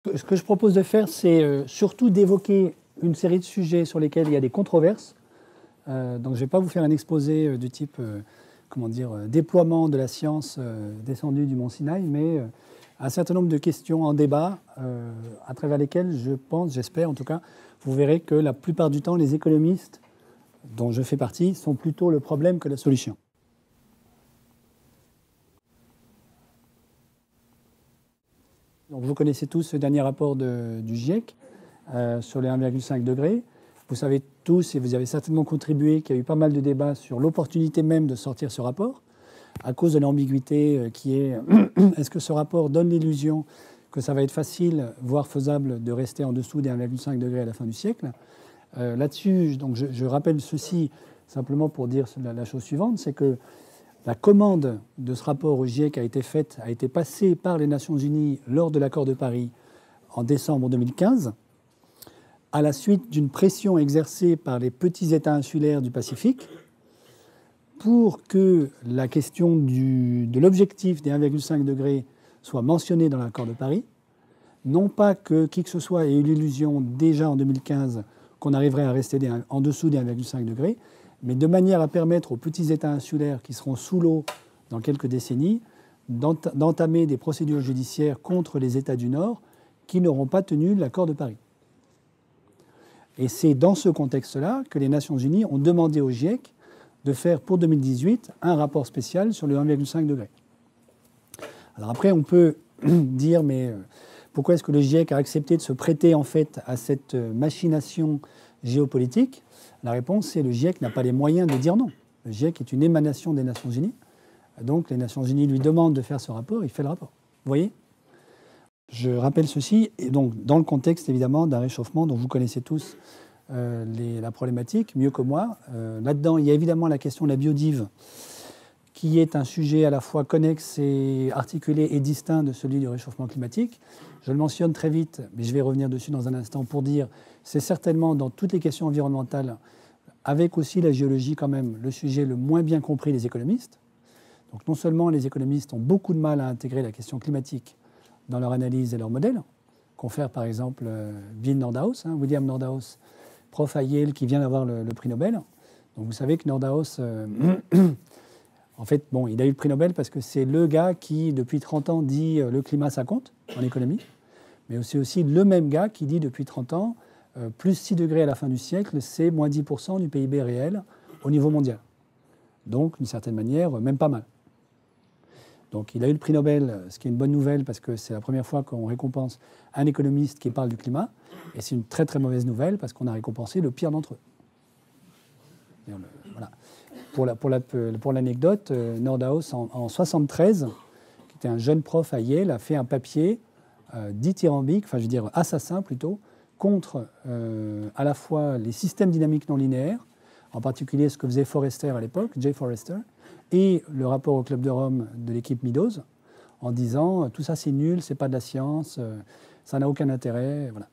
Ce que je propose de faire, c'est surtout d'évoquer une série de sujets sur lesquels il y a des controverses. Donc je ne vais pas vous faire un exposé du type comment dire, déploiement de la science descendue du mont Sinaï, mais un certain nombre de questions en débat à travers lesquelles je pense, j'espère en tout cas, vous verrez que la plupart du temps, les économistes dont je fais partie sont plutôt le problème que la solution. Donc vous connaissez tous ce dernier rapport du GIEC sur les 1,5 degrés. Vous savez tous, et vous avez certainement contribué, qu'il y a eu pas mal de débats sur l'opportunité même de sortir ce rapport, à cause de l'ambiguïté qui est est-ce que ce rapport donne l'illusion que ça va être facile, voire faisable, de rester en dessous des 1,5 degrés à la fin du siècle. Là-dessus, donc je rappelle ceci simplement pour dire la chose suivante, c'est que la commande de ce rapport au GIEC a été passée par les Nations Unies lors de l'accord de Paris en décembre 2015, à la suite d'une pression exercée par les petits États insulaires du Pacifique pour que la question de l'objectif des 1,5 degrés soit mentionnée dans l'accord de Paris. Non pas que qui que ce soit ait eu l'illusion déjà en 2015 qu'on arriverait à rester en dessous des 1,5 degrés, mais de manière à permettre aux petits États insulaires qui seront sous l'eau dans quelques décennies d'entamer des procédures judiciaires contre les États du Nord qui n'auront pas tenu l'accord de Paris. Et c'est dans ce contexte-là que les Nations Unies ont demandé au GIEC de faire pour 2018 un rapport spécial sur le 1,5 degré. Alors après, on peut dire, mais pourquoi est-ce que le GIEC a accepté de se prêter en fait à cette machination géopolitique? La réponse, c'est que le GIEC n'a pas les moyens de dire non. Le GIEC est une émanation des Nations Unies. Donc les Nations Unies lui demandent de faire ce rapport, il fait le rapport. Vous voyez? Je rappelle ceci, et donc dans le contexte évidemment d'un réchauffement dont vous connaissez tous la problématique, mieux que moi. Là-dedans, il y a évidemment la question de la biodive, qui est un sujet à la fois connexe et articulé et distinct de celui du réchauffement climatique. Je le mentionne très vite, mais je vais revenir dessus dans un instant pour dire c'est certainement dans toutes les questions environnementales, avec aussi la géologie quand même, le sujet le moins bien compris des économistes. Donc non seulement les économistes ont beaucoup de mal à intégrer la question climatique dans leur analyse et leur modèle, confère par exemple Bill Nordhaus, William Nordhaus, prof à Yale qui vient d'avoir le prix Nobel. Donc vous savez que Nordhaus, en fait, bon, il a eu le prix Nobel parce que c'est le gars qui, depuis 30 ans, dit le climat, ça compte en économie. Mais c'est aussi le même gars qui dit depuis 30 ans, plus 6 degrés à la fin du siècle, c'est moins 10% du PIB réel au niveau mondial. Donc, d'une certaine manière, même pas mal. Donc il a eu le prix Nobel, ce qui est une bonne nouvelle parce que c'est la première fois qu'on récompense un économiste qui parle du climat. Et c'est une très très mauvaise nouvelle parce qu'on a récompensé le pire d'entre eux. Voilà. Pour l'anecdote, Nordhaus, en 1973, qui était un jeune prof à Yale, a fait un papier dithyrambique, enfin je veux dire assassin plutôt, contre à la fois les systèmes dynamiques non linéaires, en particulier ce que faisait Forrester à l'époque, Jay Forrester, et le rapport au Club de Rome de l'équipe Meadows, en disant tout ça c'est nul, c'est pas de la science, ça n'a aucun intérêt. Voilà.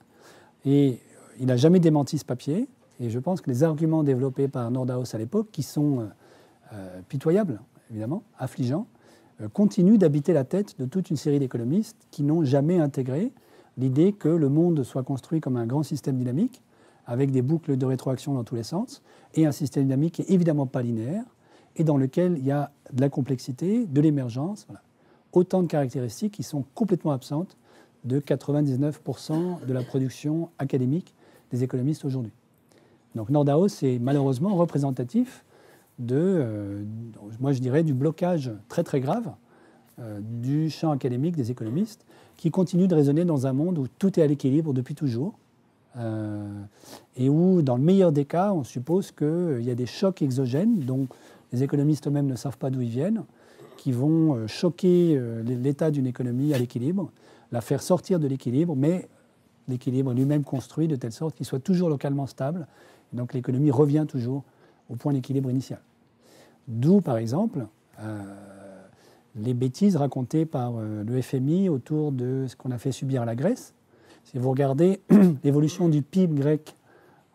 Et il n'a jamais démenti ce papier, et je pense que les arguments développés par Nordhaus à l'époque, qui sont pitoyables, évidemment, affligeants, continuent d'habiter la tête de toute une série d'économistes qui n'ont jamais intégré l'idée que le monde soit construit comme un grand système dynamique, avec des boucles de rétroaction dans tous les sens, et un système dynamique qui n'est évidemment pas linéaire, et dans lequel il y a de la complexité, de l'émergence, voilà. Autant de caractéristiques qui sont complètement absentes de 99% de la production académique des économistes aujourd'hui. Donc Nordhaus est malheureusement représentatif moi je dirais, du blocage très très grave du champ académique des économistes qui continue de raisonner dans un monde où tout est à l'équilibre depuis toujours et où, dans le meilleur des cas, on suppose qu'il y a des chocs exogènes dont les économistes eux-mêmes ne savent pas d'où ils viennent, qui vont choquer l'état d'une économie à l'équilibre, la faire sortir de l'équilibre, mais l'équilibre lui-même construit de telle sorte qu'il soit toujours localement stable. Et donc l'économie revient toujours au point d'équilibre initial. D'où, par exemple, les bêtises racontées par le FMI autour de ce qu'on a fait subir à la Grèce. Si vous regardez l'évolution du PIB grec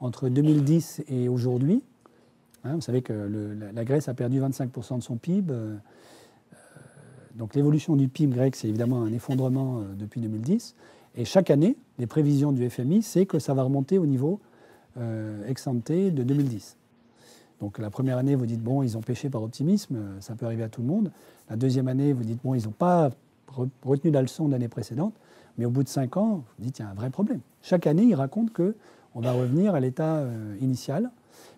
entre 2010 et aujourd'hui, vous savez que la Grèce a perdu 25% de son PIB. Donc l'évolution du PIB grec, c'est évidemment un effondrement depuis 2010. Et chaque année, les prévisions du FMI, c'est que ça va remonter au niveau ex-ante de 2010. Donc la première année, vous dites, bon, ils ont pêché par optimisme, ça peut arriver à tout le monde. La deuxième année, vous dites, bon, ils n'ont pas retenu la leçon de l'année précédente. Mais au bout de 5 ans, vous dites, il y a un vrai problème. Chaque année, ils racontent qu'on va revenir à l'état initial.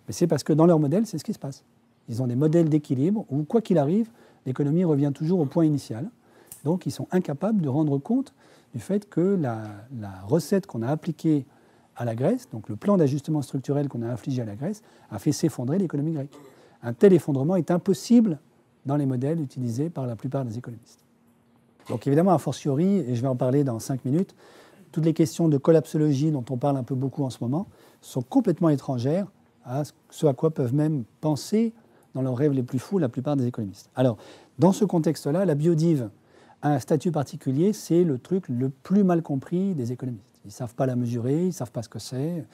Mais c'est parce que dans leur modèle, c'est ce qui se passe. Ils ont des modèles d'équilibre où, quoi qu'il arrive, l'économie revient toujours au point initial. Donc ils sont incapables de rendre compte du fait que la recette qu'on a appliquée à la Grèce, donc le plan d'ajustement structurel qu'on a infligé à la Grèce, a fait s'effondrer l'économie grecque. Un tel effondrement est impossible dans les modèles utilisés par la plupart des économistes. Donc évidemment, a fortiori, et je vais en parler dans 5 minutes, toutes les questions de collapsologie dont on parle un peu beaucoup en ce moment sont complètement étrangères à ce à quoi peuvent même penser dans leurs rêves les plus fous la plupart des économistes. Alors, dans ce contexte-là, la biodive a un statut particulier, c'est le truc le plus mal compris des économistes. Ils ne savent pas la mesurer, ils ne savent pas ce que c'est.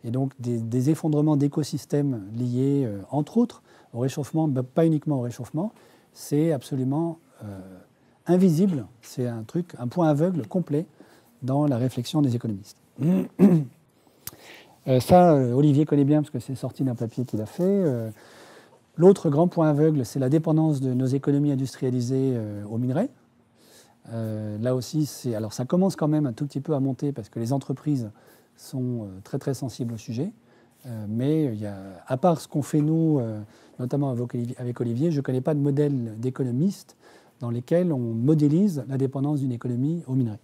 Et donc des effondrements d'écosystèmes liés, entre autres, au réchauffement, pas uniquement au réchauffement, c'est absolument invisible. C'est un point aveugle complet dans la réflexion des économistes. Ça, Olivier connaît bien parce que c'est sorti d'un papier qu'il a fait. L'autre grand point aveugle, c'est la dépendance de nos économies industrialisées aux minerais. Là aussi, alors ça commence quand même un tout petit peu à monter parce que les entreprises sont très très sensibles au sujet. Mais à part ce qu'on fait nous, notamment avec Olivier, je ne connais pas de modèle d'économiste dans lesquels on modélise la dépendance d'une économie aux minerais.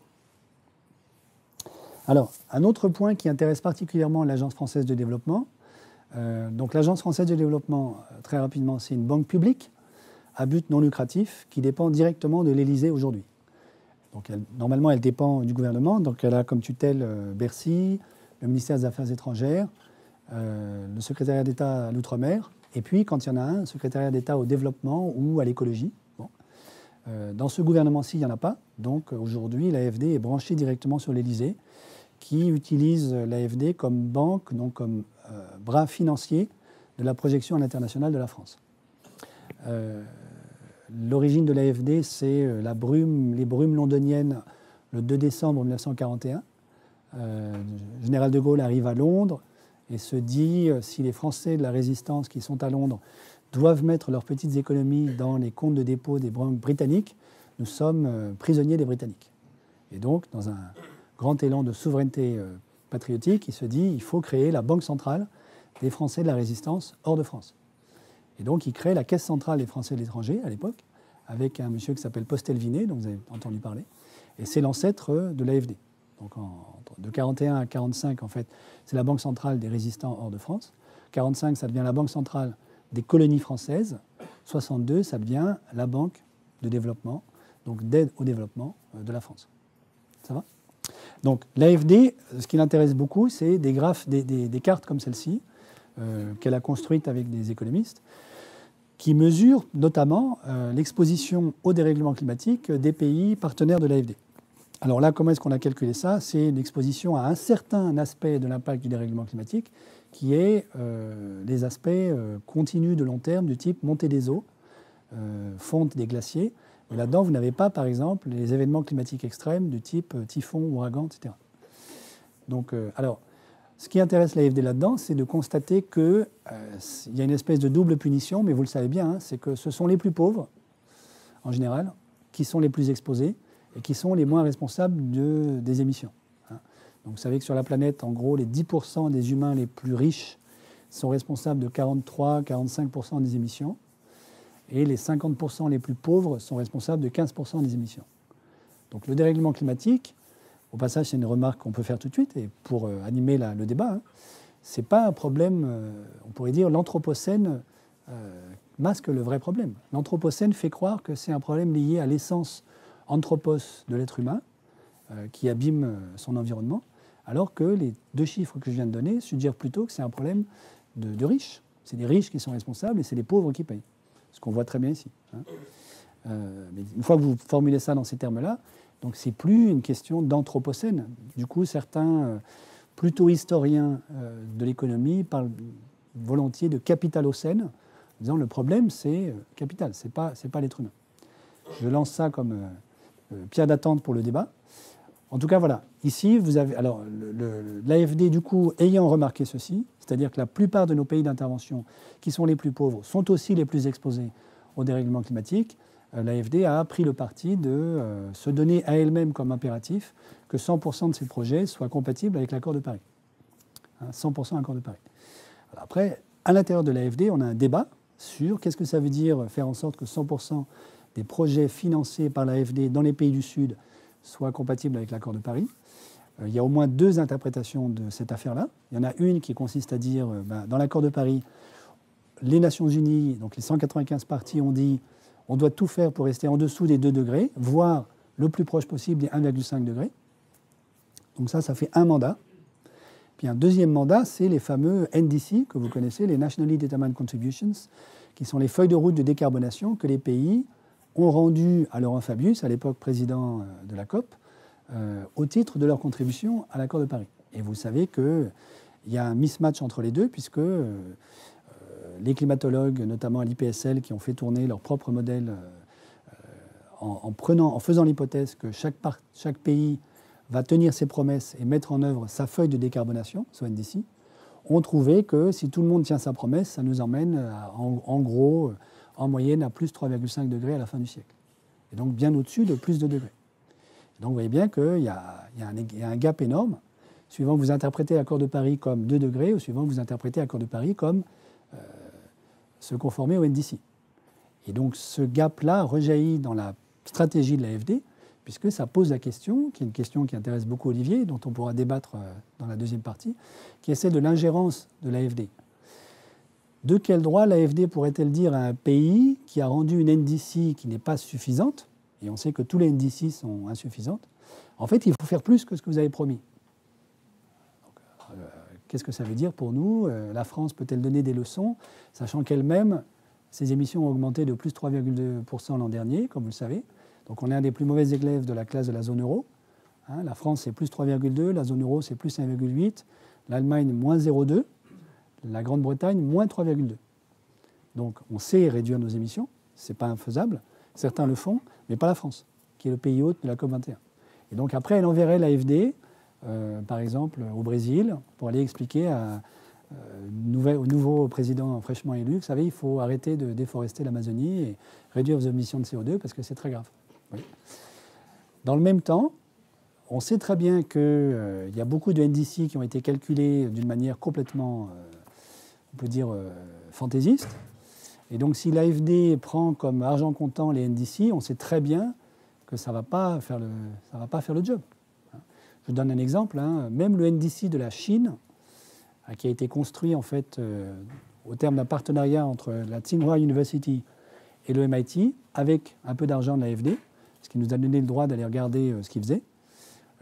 Alors, un autre point qui intéresse particulièrement l'Agence française de développement. Donc l'Agence française de développement, très rapidement, c'est une banque publique à but non lucratif qui dépend directement de l'Élysée aujourd'hui. Donc normalement, elle dépend du gouvernement. Donc elle a comme tutelle Bercy, le ministère des Affaires étrangères, le secrétariat d'État à l'outre-mer, et puis, quand il y en a un secrétariat d'État au développement ou à l'écologie. Bon. Dans ce gouvernement-ci, il n'y en a pas. Donc aujourd'hui, l'AFD est branchée directement sur l'Élysée, qui utilise l'AFD comme banque, donc comme bras financier de la projection à l'international de la France. L'origine de l'AFD, c'est les brumes londoniennes le 2 décembre 1941. Général de Gaulle arrive à Londres et se dit si les Français de la résistance qui sont à Londres doivent mettre leurs petites économies dans les comptes de dépôt des banques britanniques, nous sommes prisonniers des Britanniques. Et donc, dans un grand élan de souveraineté patriotique, il se dit il faut créer la banque centrale des Français de la résistance hors de France. Et donc, il crée la Caisse centrale des Français de l'étranger, à l'époque, avec un monsieur qui s'appelle Postel-Vinet, dont vous avez entendu parler. Et c'est l'ancêtre de l'AFD. Donc, de 1941 à 1945, en fait, c'est la Banque centrale des résistants hors de France. 1945, ça devient la Banque centrale des colonies françaises. 1962, ça devient la Banque de développement, donc d'aide au développement de la France. Ça va ? Donc, l'AFD, ce qui l'intéresse beaucoup, c'est des cartes comme celle-ci, qu'elle a construites avec des économistes, qui mesurent notamment l'exposition au dérèglement climatique des pays partenaires de l'AFD. Alors là, comment est-ce qu'on a calculé ça ? C'est une exposition à un certain aspect de l'impact du dérèglement climatique, qui est les aspects continus de long terme du type montée des eaux, fonte des glaciers. Et là-dedans, vous n'avez pas, par exemple, les événements climatiques extrêmes du type typhon, ouragan, etc. Donc, alors, ce qui intéresse l'AFD là-dedans, c'est de constater qu'il y a une espèce de double punition, mais vous le savez bien, hein, c'est que ce sont les plus pauvres, en général, qui sont les plus exposés et qui sont les moins responsables des émissions. Hein. Donc vous savez que sur la planète, en gros, les 10% des humains les plus riches sont responsables de 43-45% des émissions, et les 50% les plus pauvres sont responsables de 15% des émissions. Donc le dérèglement climatique, au passage, c'est une remarque qu'on peut faire tout de suite, et pour animer le débat, hein, ce n'est pas un problème, on pourrait dire, l'anthropocène masque le vrai problème. L'anthropocène fait croire que c'est un problème lié à l'essence anthropos de l'être humain, qui abîme son environnement, alors que les 2 chiffres que je viens de donner suggèrent plutôt que c'est un problème de riches. C'est les riches qui sont responsables et c'est les pauvres qui payent. Ce qu'on voit très bien ici. Hein. Mais une fois que vous formulez ça dans ces termes-là, donc c'est plus une question d'anthropocène. Du coup, certains, plutôt historiens de l'économie, parlent volontiers de capitalocène, en disant le problème c'est capital, c'est pas l'être humain. Je lance ça comme pierre d'attente pour le débat. En tout cas, voilà. Ici, vous avez. Alors, l'AFD, du coup, ayant remarqué ceci, c'est-à-dire que la plupart de nos pays d'intervention, qui sont les plus pauvres, sont aussi les plus exposés au dérèglement climatique, l'AFD a pris le parti de se donner à elle-même comme impératif que 100% de ces projets soient compatibles avec l'accord de Paris. 100% accord de Paris. Alors après, à l'intérieur de l'AFD, on a un débat sur qu'est-ce que ça veut dire faire en sorte que 100% des projets financés par l'AFD dans les pays du Sud soient compatibles avec l'accord de Paris. Il y a au moins deux interprétations de cette affaire-là. Il y en a une qui consiste à dire, dans l'accord de Paris, les Nations Unies, donc les 195 parties, ont dit on doit tout faire pour rester en dessous des 2 degrés, voire le plus proche possible des 1,5 degrés. Donc ça fait un mandat. Puis un deuxième mandat, c'est les fameux NDC que vous connaissez, les Nationally Determined Contributions, qui sont les feuilles de route de décarbonation que les pays ont rendues à Laurent Fabius, à l'époque président de la COP, au titre de leur contribution à l'accord de Paris. Et vous savez qu'il y a un mismatch entre les deux, puisque les climatologues, notamment à l'IPSL, qui ont fait tourner leur propre modèle en faisant l'hypothèse que chaque pays va tenir ses promesses et mettre en œuvre sa feuille de décarbonation, son NDC, ont trouvé que si tout le monde tient sa promesse, ça nous emmène en gros, en moyenne, à plus 3,5 degrés à la fin du siècle. Et donc bien au-dessus de plus de degrés. Et donc vous voyez bien qu'il y a un gap énorme, suivant que vous interprétez l'accord de Paris comme 2 degrés, ou suivant que vous interprétez l'accord de Paris comme se conformer au NDC. Et donc ce gap-là rejaillit dans la stratégie de l'AFD, puisque ça pose la question, qui est une question qui intéresse beaucoup Olivier, dont on pourra débattre dans la deuxième partie, qui est celle de l'ingérence de l'AFD. De quel droit l'AFD pourrait-elle dire à un pays qui a rendu une NDC qui n'est pas suffisante, et on sait que tous les NDC sont insuffisantes, en fait, il faut faire plus que ce que vous avez promis. Qu'est-ce que ça veut dire pour nous? La France peut-elle donner des leçons, sachant qu'elle-même, ses émissions ont augmenté de plus 3,2% l'an dernier, comme vous le savez. Donc on est un des plus mauvais élèves de la classe de la zone euro. La France, c'est plus 3,2, la zone euro, c'est plus 1,8, l'Allemagne, moins 0,2, la Grande-Bretagne, moins 3,2. Donc on sait réduire nos émissions, ce n'est pas infaisable. Certains le font, mais pas la France, qui est le pays hôte de la COP21. Et donc après, elle enverrait l'AFD, par exemple, au Brésil, pour aller expliquer au nouveau président fraîchement élu, vous savez, il faut arrêter de déforester l'Amazonie et réduire vos émissions de CO2 parce que c'est très grave. Oui. Dans le même temps, on sait très bien qu'il y a beaucoup de NDC qui ont été calculés d'une manière complètement, on peut dire, fantaisiste. Et donc si l'AFD prend comme argent comptant les NDC, on sait très bien que ça ne va pas faire le job. Je vous donne un exemple. Même le NDC de la Chine, qui a été construit en fait au terme d'un partenariat entre la Tsinghua University et le MIT, avec un peu d'argent de l'AFD, ce qui nous a donné le droit d'aller regarder ce qu'ils faisaient.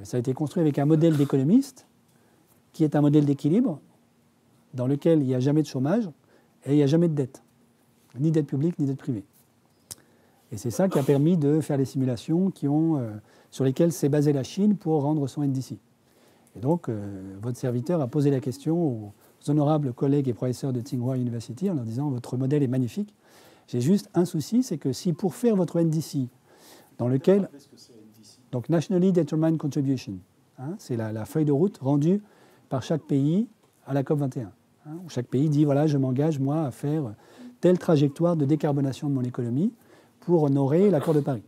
Ça a été construit avec un modèle d'économiste, qui est un modèle d'équilibre, dans lequel il n'y a jamais de chômage et il n'y a jamais de dette, ni dette publique, ni dette privée. Et c'est ça qui a permis de faire les simulations sur lesquelles s'est basée la Chine pour rendre son NDC. Et donc, votre serviteur a posé la question aux honorables collègues et professeurs de Tsinghua University en leur disant « Votre modèle est magnifique. J'ai juste un souci, c'est que si pour faire votre NDC, dans lequel... » Donc, Nationally Determined Contribution, c'est la feuille de route rendue par chaque pays à la COP21. Où chaque pays dit « Voilà, je m'engage, moi, à faire telle trajectoire de décarbonation de mon économie pour honorer l'accord de Paris. »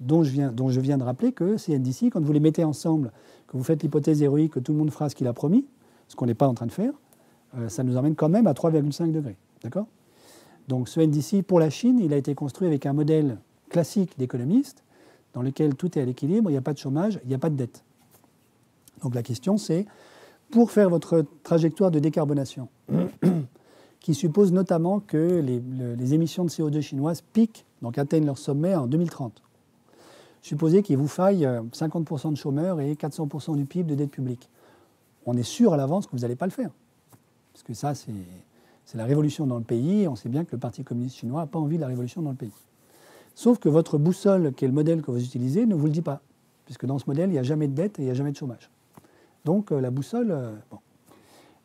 dont je viens de rappeler que ces NDC, quand vous les mettez ensemble, que vous faites l'hypothèse héroïque que tout le monde fera ce qu'il a promis, ce qu'on n'est pas en train de faire, ça nous emmène quand même à 3,5 degrés. D'accord ? Donc ce NDC, pour la Chine, il a été construit avec un modèle classique d'économiste, dans lequel tout est à l'équilibre, il n'y a pas de chômage, il n'y a pas de dette. Donc la question c'est, pour faire votre trajectoire de décarbonation, qui suppose notamment que les émissions de CO2 chinoises piquent, donc atteignent leur sommet en 2030, supposez qu'il vous faille 50% de chômeurs et 400% du PIB de dette publique. On est sûr à l'avance que vous n'allez pas le faire. Parce que ça, c'est la révolution dans le pays. Et on sait bien que le Parti communiste chinois n'a pas envie de la révolution dans le pays. Sauf que votre boussole, qui est le modèle que vous utilisez, ne vous le dit pas. Puisque dans ce modèle, il n'y a jamais de dette et il n'y a jamais de chômage. Donc la boussole... bon.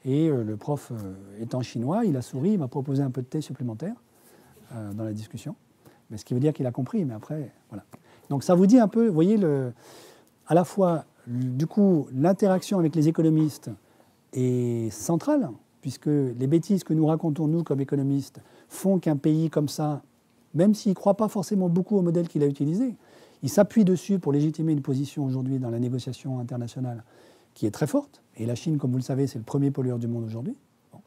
Et le prof étant chinois, il a souri, il m'a proposé un peu de thé supplémentaire dans la discussion. Mais ce qui veut dire qu'il a compris, mais après, voilà. Donc ça vous dit un peu, vous voyez, à la fois, du coup, l'interaction avec les économistes est centrale, puisque les bêtises que nous racontons, nous, comme économistes, font qu'un pays comme ça, même s'il ne croit pas forcément beaucoup au modèle qu'il a utilisé, il s'appuie dessus pour légitimer une position aujourd'hui dans la négociation internationale qui est très forte. Et la Chine, comme vous le savez, c'est le premier pollueur du monde aujourd'hui. Bon.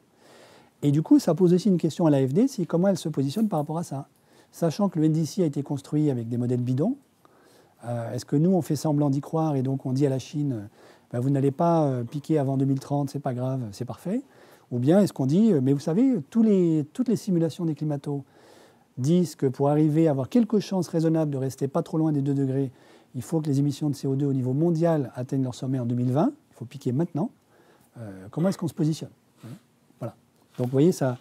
Et du coup, ça pose aussi une question à l'AFD, c'est comment elle se positionne par rapport à ça. Sachant que le NDC a été construit avec des modèles bidons, est-ce que nous, on fait semblant d'y croire et donc on dit à la Chine, ben, vous n'allez pas piquer avant 2030, c'est pas grave, c'est parfait. Ou bien est-ce qu'on dit, mais vous savez, toutes les simulations des climatos disent que pour arriver à avoir quelques chances raisonnables de rester pas trop loin des 2 degrés, il faut que les émissions de CO2 au niveau mondial atteignent leur sommet en 2020. Il faut piquer maintenant. Comment est-ce qu'on se positionne? Voilà. Donc vous voyez, ça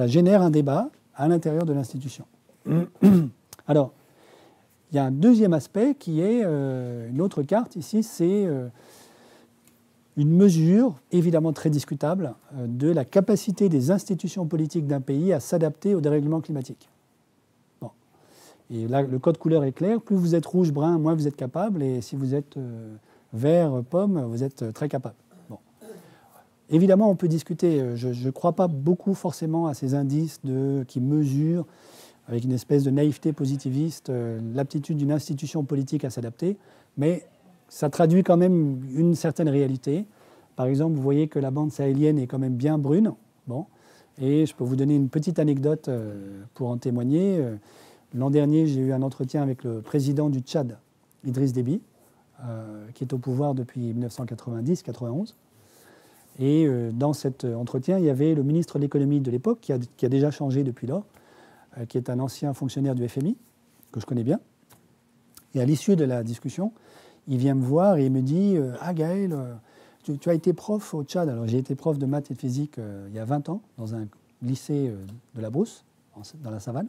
génère un débat à l'intérieur de l'institution. Alors, il y a un deuxième aspect qui est une autre carte ici, c'est une mesure évidemment très discutable de la capacité des institutions politiques d'un pays à s'adapter au dérèglement climatique. Bon. Et là, le code couleur est clair, plus vous êtes rouge, brun, moins vous êtes capable, et si vous êtes vert, pomme, vous êtes très capable. Bon. Évidemment, on peut discuter, je ne crois pas beaucoup forcément à ces indices qui mesurent avec une espèce de naïveté positiviste l'aptitude d'une institution politique à s'adapter, mais ça traduit quand même une certaine réalité. Par exemple, vous voyez que la bande sahélienne est quand même bien brune. Bon. Et je peux vous donner une petite anecdote pour en témoigner. L'an dernier, j'ai eu un entretien avec le président du Tchad, Idriss Déby, qui est au pouvoir depuis 1990-91. Et dans cet entretien, il y avait le ministre de l'économie de l'époque, qui a déjà changé depuis lors, qui est un ancien fonctionnaire du FMI, que je connais bien. Et à l'issue de la discussion, il vient me voir et il me dit « Ah Gaël, tu as été prof au Tchad ». Alors j'ai été prof de maths et de physique il y a 20 ans, dans un lycée de la Brousse, dans la savane.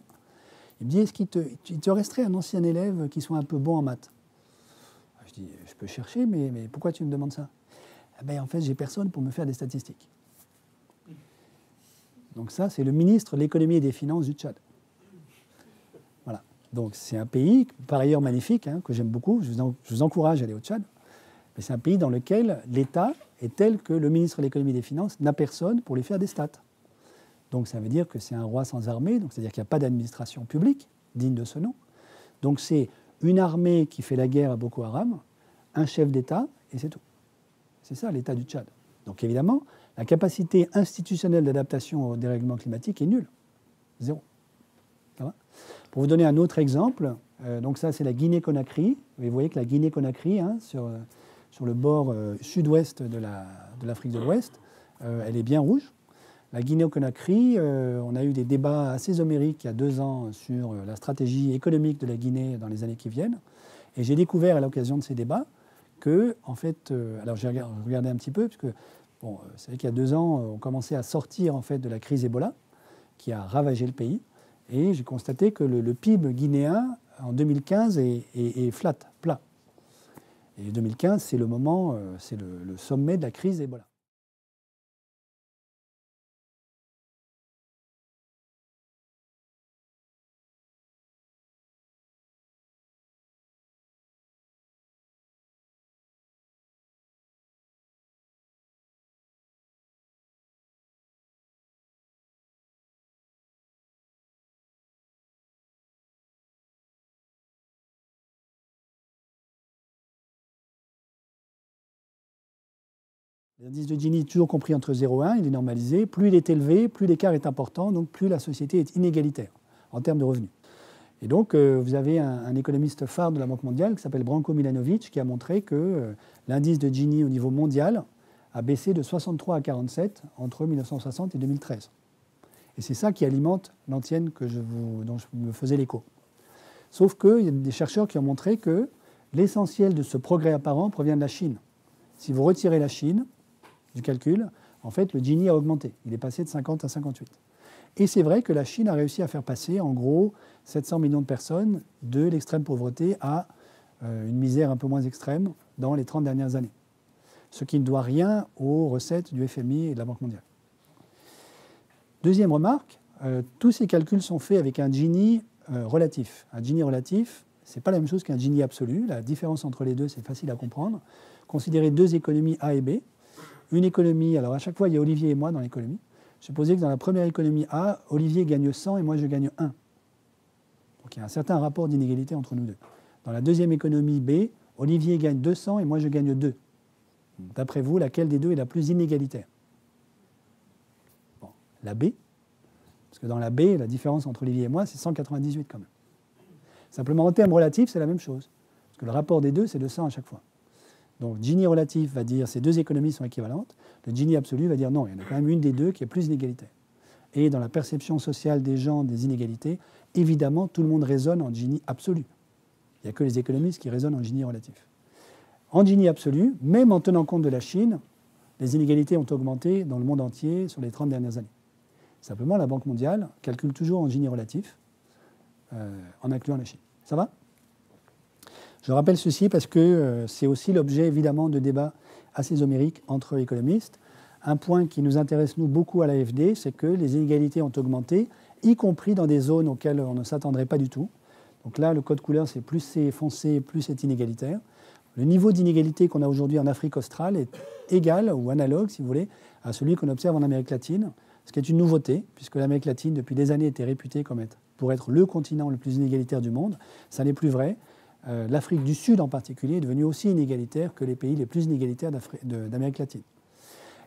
Il me dit « Est-ce qu'il te resterait un ancien élève qui soit un peu bon en maths ?» Je dis « Je peux chercher, mais pourquoi tu me demandes ça ?» Ben, en fait, j'ai personne pour me faire des statistiques. Donc ça, c'est le ministre de l'économie et des finances du Tchad. Voilà. Donc c'est un pays, par ailleurs magnifique, hein, que j'aime beaucoup. Je vous encourage à aller au Tchad. Mais c'est un pays dans lequel l'État est tel que le ministre de l'économie et des finances n'a personne pour lui faire des stats. Donc ça veut dire que c'est un roi sans armée, donc c'est-à-dire qu'il n'y a pas d'administration publique digne de ce nom. Donc c'est une armée qui fait la guerre à Boko Haram, un chef d'État, et c'est tout. C'est ça l'État du Tchad. Donc évidemment, la capacité institutionnelle d'adaptation au dérèglement climatique est nulle. Zéro. Ça va ? Pour vous donner un autre exemple, donc ça c'est la Guinée-Conakry. Vous voyez que la Guinée-Conakry, hein, sur le bord sud-ouest de l'Afrique de l'Ouest, elle est bien rouge. La Guinée-Conakry, on a eu des débats assez homériques il y a 2 ans sur la stratégie économique de la Guinée dans les années qui viennent. Et j'ai découvert à l'occasion de ces débats que, en fait, alors j'ai regardé un petit peu, parce que bon, c'est vrai qu'il y a 2 ans, on commençait à sortir en fait, de la crise Ebola, qui a ravagé le pays. Et j'ai constaté que le PIB guinéen, en 2015, est flat, plat. Et 2015, c'est le moment, c'est le sommet de la crise Ebola. L'indice de Gini est toujours compris entre 0 et 1, il est normalisé. Plus il est élevé, plus l'écart est important, donc plus la société est inégalitaire en termes de revenus. Et donc, vous avez un économiste phare de la Banque mondiale qui s'appelle Branko Milanovic qui a montré que l'indice de Gini au niveau mondial a baissé de 63 à 47 entre 1960 et 2013. Et c'est ça qui alimente l'antienne dont je me faisais l'écho. Sauf qu'il y a des chercheurs qui ont montré que l'essentiel de ce progrès apparent provient de la Chine. Si vous retirez la Chine du calcul, en fait, le Gini a augmenté. Il est passé de 50 à 58. Et c'est vrai que la Chine a réussi à faire passer, en gros, 700 millions de personnes de l'extrême pauvreté à une misère un peu moins extrême dans les 30 dernières années. Ce qui ne doit rien aux recettes du FMI et de la Banque mondiale. Deuxième remarque, tous ces calculs sont faits avec un Gini relatif. Un Gini relatif, ce n'est pas la même chose qu'un Gini absolu. La différence entre les deux, c'est facile à comprendre. Considérez deux économies A et B. Une économie, alors à chaque fois, il y a Olivier et moi dans l'économie. Supposez que dans la première économie A, Olivier gagne 100 et moi, je gagne 1. Donc il y a un certain rapport d'inégalité entre nous deux. Dans la deuxième économie B, Olivier gagne 200 et moi, je gagne 2. D'après vous, laquelle des deux est la plus inégalitaire? Bon, la B. Parce que dans la B, la différence entre Olivier et moi, c'est 198 quand même. Simplement, en termes relatifs, c'est la même chose. Parce que le rapport des deux, c'est de 100 à chaque fois. Donc, Gini relatif va dire ces deux économies sont équivalentes. Le Gini absolu va dire non, il y en a quand même une des deux qui est plus inégalitaire. Et dans la perception sociale des gens des inégalités, évidemment, tout le monde raisonne en Gini absolu. Il n'y a que les économistes qui raisonnent en Gini relatif. En Gini absolu, même en tenant compte de la Chine, les inégalités ont augmenté dans le monde entier sur les 30 dernières années. Simplement, la Banque mondiale calcule toujours en Gini relatif, en incluant la Chine. Ça va? Je rappelle ceci parce que c'est aussi l'objet, évidemment, de débats assez homériques entre économistes. Un point qui nous intéresse, nous, beaucoup à l'AFD, c'est que les inégalités ont augmenté, y compris dans des zones auxquelles on ne s'attendrait pas du tout. Donc là, le code couleur, c'est plus c'est foncé, plus c'est inégalitaire. Le niveau d'inégalité qu'on a aujourd'hui en Afrique australe est égal ou analogue, si vous voulez, à celui qu'on observe en Amérique latine, ce qui est une nouveauté, puisque l'Amérique latine, depuis des années, était réputée pour être le continent le plus inégalitaire du monde. Ça n'est plus vrai. L'Afrique du Sud, en particulier, est devenue aussi inégalitaire que les pays les plus inégalitaires d'Amérique latine.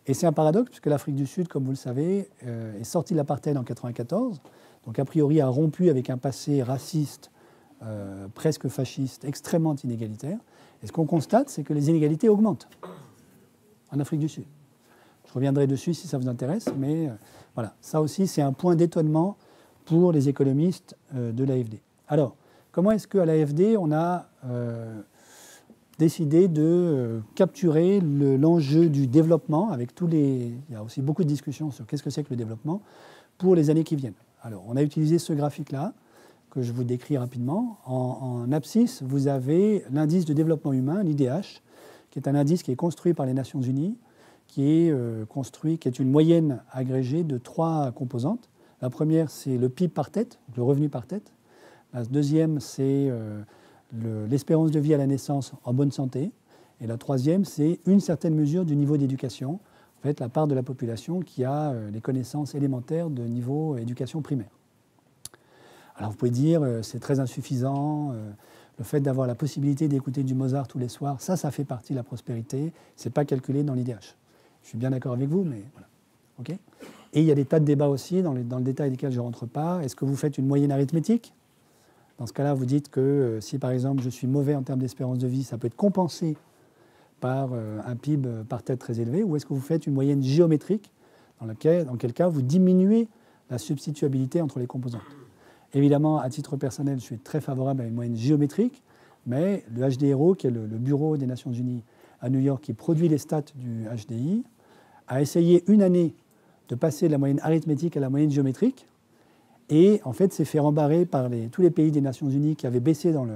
Et c'est un paradoxe, puisque l'Afrique du Sud, comme vous le savez, est sortie de l'apartheid en 1994, donc a priori a rompu avec un passé raciste, presque fasciste, extrêmement inégalitaire. Et ce qu'on constate, c'est que les inégalités augmentent en Afrique du Sud. Je reviendrai dessus si ça vous intéresse, mais voilà, ça aussi, c'est un point d'étonnement pour les économistes de l'AFD. Alors, comment est-ce qu'à l'AFD, on a décidé de capturer l'enjeu du développement avec tous les... Il y a aussi beaucoup de discussions sur qu'est-ce que c'est que le développement pour les années qui viennent. Alors, on a utilisé ce graphique-là, que je vous décris rapidement. En abscisse, vous avez l'indice de développement humain, l'IDH, qui est un indice qui est construit par les Nations Unies, qui est une moyenne agrégée de 3 composantes. La première, c'est le PIB par tête, le revenu par tête. La deuxième, c'est l'espérance de vie à la naissance en bonne santé. Et la troisième, c'est une certaine mesure du niveau d'éducation, en fait, la part de la population qui a les connaissances élémentaires de niveau éducation primaire. Alors vous pouvez dire c'est très insuffisant, le fait d'avoir la possibilité d'écouter du Mozart tous les soirs, ça fait partie de la prospérité, ce n'est pas calculé dans l'IDH. Je suis bien d'accord avec vous, mais voilà. Okay. Et il y a des tas de débats aussi, dans le détail desquels je ne rentre pas. Est-ce que vous faites une moyenne arithmétique? Dans ce cas-là, vous dites que si par exemple je suis mauvais en termes d'espérance de vie, ça peut être compensé par un PIB par tête très élevé, ou est-ce que vous faites une moyenne géométrique, dans quel cas vous diminuez la substituabilité entre les composantes? Évidemment, à titre personnel, je suis très favorable à une moyenne géométrique, mais le HDRO, qui est le bureau des Nations Unies à New York, qui produit les stats du HDI, a essayé une année de passer de la moyenne arithmétique à la moyenne géométrique, et en fait s'est fait rembarrer par tous les pays des Nations Unies qui avaient baissé dans le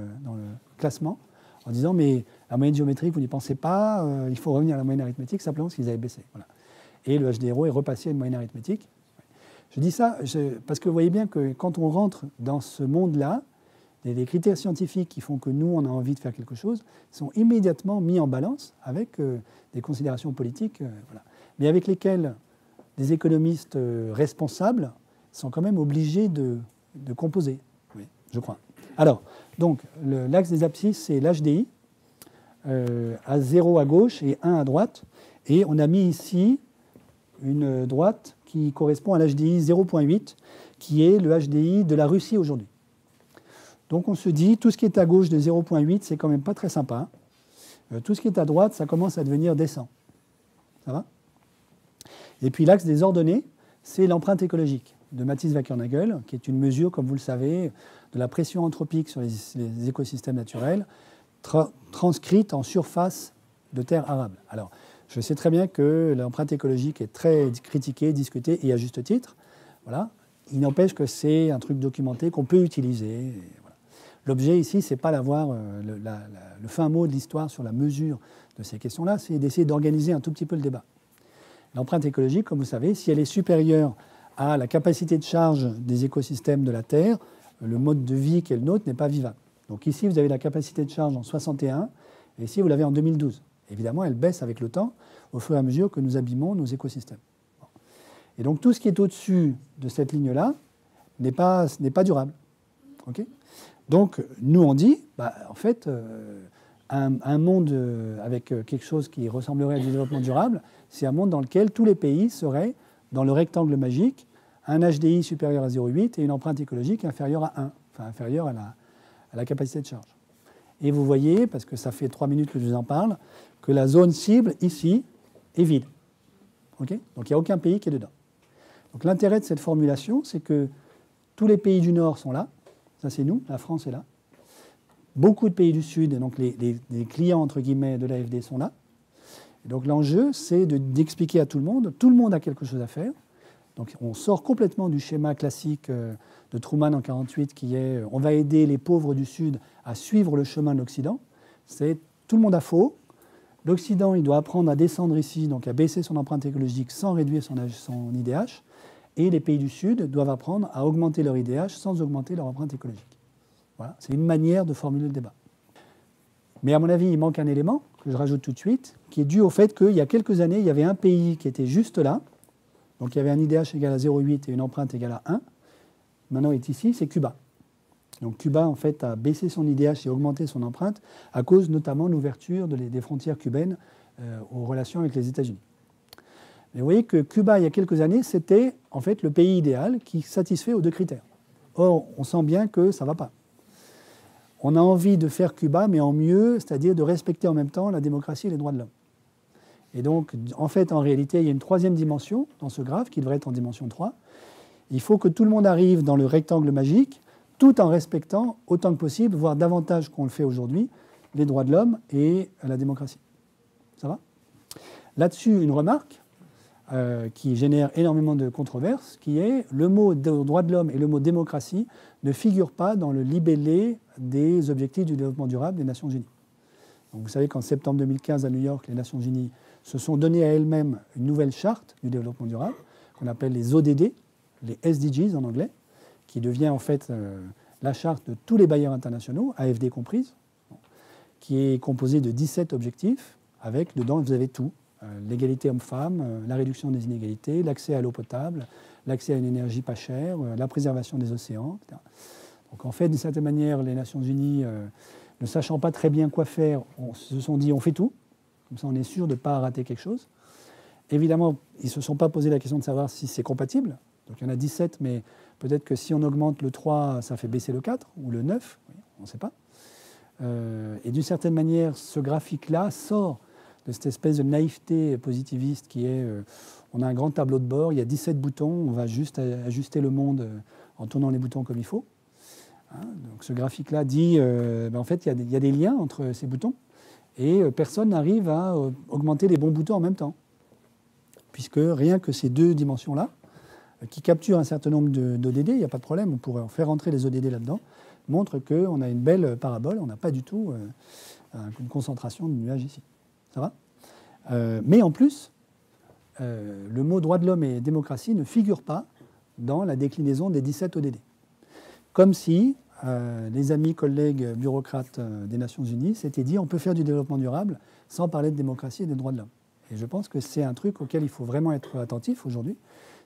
classement, en disant mais la moyenne géométrique, vous n'y pensez pas, il faut revenir à la moyenne arithmétique, simplement parce qu'ils avaient baissé. Voilà. Et le HDRO est repassé à une moyenne arithmétique. Je dis ça parce que vous voyez bien que quand on rentre dans ce monde-là, les critères scientifiques qui font que nous, on a envie de faire quelque chose, sont immédiatement mis en balance avec des considérations politiques, voilà, mais avec lesquelles des économistes responsables sont quand même obligés de composer, oui, je crois. Alors, donc, l'axe des abscisses, c'est l'HDI, à 0 à gauche et 1 à droite, et on a mis ici une droite qui correspond à l'HDI 0,8, qui est le HDI de la Russie aujourd'hui. Donc on se dit, tout ce qui est à gauche de 0,8, c'est quand même pas très sympa. Tout ce qui est à droite, ça commence à devenir décent. Ça va? Et puis l'axe des ordonnées, c'est l'empreinte écologique de Mathis Wackernagel, qui est une mesure, comme vous le savez, de la pression anthropique sur les écosystèmes naturels, transcrite en surface de terre arable. Alors, je sais très bien que l'empreinte écologique est très critiquée, discutée, et à juste titre. Voilà. Il n'empêche que c'est un truc documenté qu'on peut utiliser. Voilà. L'objet ici, ce n'est pas d'avoir le fin mot de l'histoire sur la mesure de ces questions-là, c'est d'essayer d'organiser un tout petit peu le débat. L'empreinte écologique, comme vous savez, si elle est supérieure à la capacité de charge des écosystèmes de la Terre, le mode de vie qui est le nôtre n'est pas vivable. Donc ici, vous avez la capacité de charge en 61, et ici, vous l'avez en 2012. Évidemment, elle baisse avec le temps, au fur et à mesure que nous abîmons nos écosystèmes. Et donc tout ce qui est au-dessus de cette ligne-là n'est pas durable. Okay, donc nous, on dit, en fait, un monde avec quelque chose qui ressemblerait à du développement durable, c'est un monde dans lequel tous les pays seraient dans le rectangle magique, un HDI supérieur à 0,8 et une empreinte écologique inférieure à 1, enfin inférieure à la capacité de charge. Et vous voyez, parce que ça fait 3 minutes que je vous en parle, que la zone cible, ici, est vide. Okay, donc il n'y a aucun pays qui est dedans. Donc l'intérêt de cette formulation, c'est que tous les pays du Nord sont là, ça c'est nous, la France est là. Beaucoup de pays du Sud, et donc les clients entre guillemets de l'AFD sont là. Et donc l'enjeu, c'est d'expliquer à tout le monde a quelque chose à faire. Donc on sort complètement du schéma classique de Truman en 1948 qui est on va aider les pauvres du Sud à suivre le chemin de l'Occident. C'est tout le monde a faux. L'Occident, il doit apprendre à descendre ici, donc à baisser son empreinte écologique sans réduire son IDH. Et les pays du Sud doivent apprendre à augmenter leur IDH sans augmenter leur empreinte écologique. Voilà, c'est une manière de formuler le débat. Mais à mon avis, il manque un élément que je rajoute tout de suite, qui est dû au fait qu'il y a quelques années, il y avait un pays qui était juste là. Donc il y avait un IDH égal à 0,8 et une empreinte égale à 1. Maintenant, il est ici, c'est Cuba. Donc Cuba, en fait, a baissé son IDH et augmenté son empreinte à cause notamment de l'ouverture des frontières cubaines aux relations avec les États-Unis. Mais vous voyez que Cuba, il y a quelques années, c'était en fait le pays idéal qui satisfait aux 2 critères. Or, on sent bien que ça ne va pas. On a envie de faire Cuba, mais en mieux, c'est-à-dire de respecter en même temps la démocratie et les droits de l'homme. Et donc, en fait, en réalité, il y a une 3e dimension dans ce graphe qui devrait être en dimension 3. Il faut que tout le monde arrive dans le rectangle magique, tout en respectant autant que possible, voire davantage qu'on le fait aujourd'hui, les droits de l'homme et la démocratie. Ça va ? Là-dessus, une remarque qui génère énormément de controverses, qui est le mot droits de l'homme et le mot démocratie ne figurent pas dans le libellé des objectifs du développement durable des Nations Unies. Donc vous savez qu'en septembre 2015 à New York, les Nations Unies se sont données à elles-mêmes une nouvelle charte du développement durable, qu'on appelle les ODD, les SDGs en anglais, qui devient en fait la charte de tous les bailleurs internationaux, AFD comprise, qui est composée de 17 objectifs, avec dedans vous avez tout. L'égalité homme-femme, la réduction des inégalités, l'accès à l'eau potable, l'accès à une énergie pas chère, la préservation des océans, etc. Donc en fait, d'une certaine manière, les Nations Unies, ne sachant pas très bien quoi faire, se sont dit on fait tout, comme ça on est sûr de ne pas rater quelque chose. Évidemment, ils ne se sont pas posé la question de savoir si c'est compatible. Donc il y en a 17, mais peut-être que si on augmente le 3, ça fait baisser le 4, ou le 9, on ne sait pas. Et d'une certaine manière, ce graphique-là sort de cette espèce de naïveté positiviste qui est on a un grand tableau de bord, il y a 17 boutons, on va juste ajuster le monde en tournant les boutons comme il faut. Hein, donc ce graphique-là dit en fait il y a des liens entre ces boutons et personne n'arrive à augmenter les bons boutons en même temps. Puisque rien que ces 2 dimensions-là, qui capturent un certain nombre d'ODD, il n'y a pas de problème, on pourrait en faire entrer les ODD là-dedans, montrent qu'on a une belle parabole, on n'a pas du tout une concentration de nuages ici. Ça va ? Mais en plus, le mot droit de l'homme et démocratie ne figure pas dans la déclinaison des 17 ODD. Comme si les amis, collègues, bureaucrates des Nations Unies s'étaient dit on peut faire du développement durable sans parler de démocratie et des droits de l'homme. Et je pense que c'est un truc auquel il faut vraiment être attentif aujourd'hui.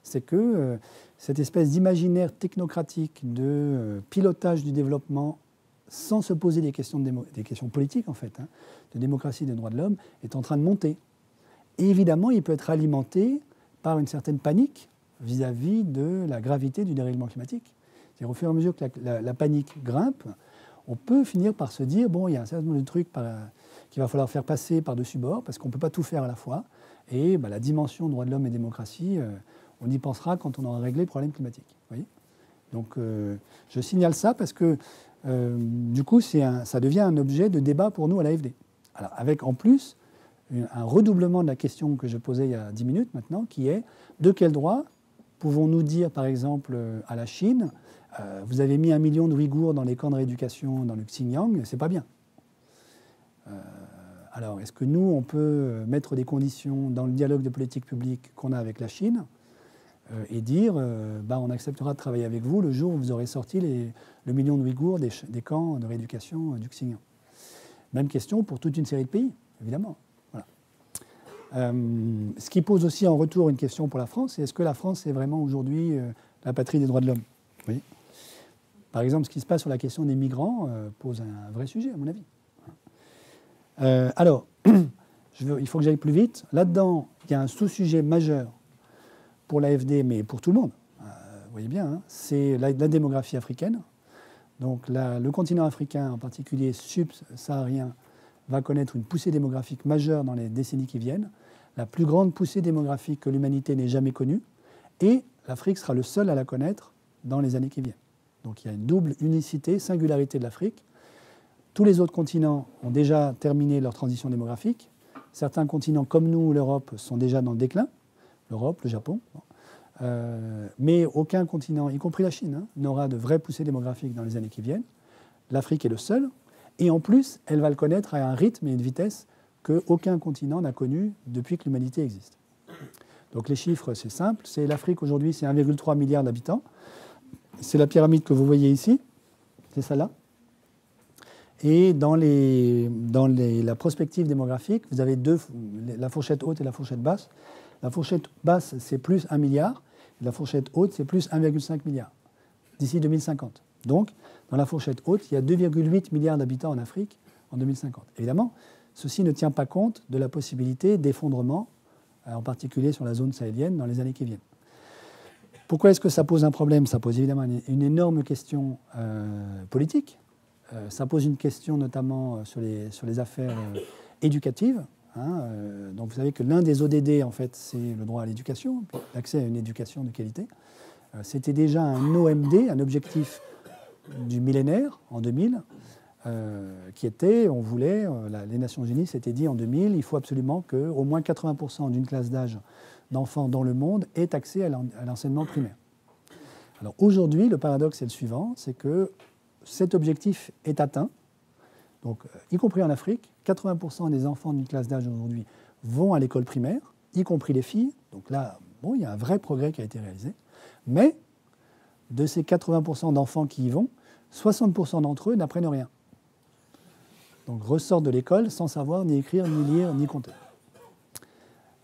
C'est que cette espèce d'imaginaire technocratique de pilotage du développement sans se poser des questions politiques, en fait, hein, de démocratie et des droits de l'homme, est en train de monter. Et évidemment, il peut être alimenté par une certaine panique vis-à-vis de la gravité du dérèglement climatique. C'est-à-dire, au fur et à mesure que la panique grimpe, on peut finir par se dire, bon, il y a un certain nombre de trucs qu'il va falloir faire passer par-dessus bord, parce qu'on ne peut pas tout faire à la fois. Et la dimension droits de l'homme et démocratie, on y pensera quand on aura réglé le problème climatique. Vous voyez ? Donc, je signale ça parce que du coup, ça devient un objet de débat pour nous à l'AFD. Alors, avec en plus un redoublement de la question que je posais il y a 10 minutes maintenant, qui est de quel droit pouvons-nous dire, par exemple, à la Chine, vous avez mis 1 million de Ouïghours dans les camps de rééducation dans le Xinjiang, c'est pas bien. Alors, est-ce que nous, on peut mettre des conditions dans le dialogue de politique publique qu'on a avec la Chine et dire on acceptera de travailler avec vous le jour où vous aurez sorti le million de Ouïghours des camps de rééducation du Xinjiang. Même question pour toute une série de pays, évidemment. Voilà. Ce qui pose aussi en retour une question pour la France, c'est est-ce que la France est vraiment aujourd'hui la patrie des droits de l'homme? Oui. Par exemple, ce qui se passe sur la question des migrants pose un vrai sujet, à mon avis. Alors, il faut que j'aille plus vite. Là-dedans, il y a un sous-sujet majeur pour l'AFD, mais pour tout le monde. Vous voyez bien, hein, c'est la démographie africaine. Donc le continent africain, en particulier subsaharien, va connaître une poussée démographique majeure dans les décennies qui viennent, la plus grande poussée démographique que l'humanité n'ait jamais connue, et l'Afrique sera le seul à la connaître dans les années qui viennent. Donc il y a une double unicité, singularité de l'Afrique. Tous les autres continents ont déjà terminé leur transition démographique. Certains continents comme nous, l'Europe, sont déjà dans le déclin. L'Europe, le Japon. Mais aucun continent, y compris la Chine, hein, n'aura de vraie poussée démographique dans les années qui viennent. L'Afrique est le seul. Et en plus, elle va le connaître à un rythme et une vitesse qu'aucun continent n'a connu depuis que l'humanité existe. Donc les chiffres, c'est simple. C'est l'Afrique aujourd'hui, c'est 1,3 milliard d'habitants. C'est la pyramide que vous voyez ici. C'est celle-là. Et dans la prospective démographique, vous avez la fourchette haute et la fourchette basse. La fourchette basse, c'est plus 1 milliard. La fourchette haute, c'est plus 1,5 milliard d'ici 2050. Donc, dans la fourchette haute, il y a 2,8 milliards d'habitants en Afrique en 2050. Évidemment, ceci ne tient pas compte de la possibilité d'effondrement, en particulier sur la zone sahélienne, dans les années qui viennent. Pourquoi est-ce que ça pose un problème? Ça pose évidemment une énorme question politique. Ça pose une question notamment sur les affaires éducatives. Hein, donc vous savez que l'un des ODD, en fait, c'est le droit à l'éducation, l'accès à une éducation de qualité. C'était déjà un OMD, un objectif du millénaire, en 2000, qui était, on voulait, les Nations Unies s'étaient dit en 2000, il faut absolument qu'au moins 80% d'une classe d'âge d'enfants dans le monde ait accès à l'enseignement primaire. Alors aujourd'hui, le paradoxe est le suivant, c'est que cet objectif est atteint. Donc, y compris en Afrique, 80% des enfants d'une classe d'âge aujourd'hui vont à l'école primaire, y compris les filles. Donc là, bon, il y a un vrai progrès qui a été réalisé. Mais de ces 80% d'enfants qui y vont, 60% d'entre eux n'apprennent rien. Donc ressortent de l'école sans savoir ni écrire, ni lire, ni compter.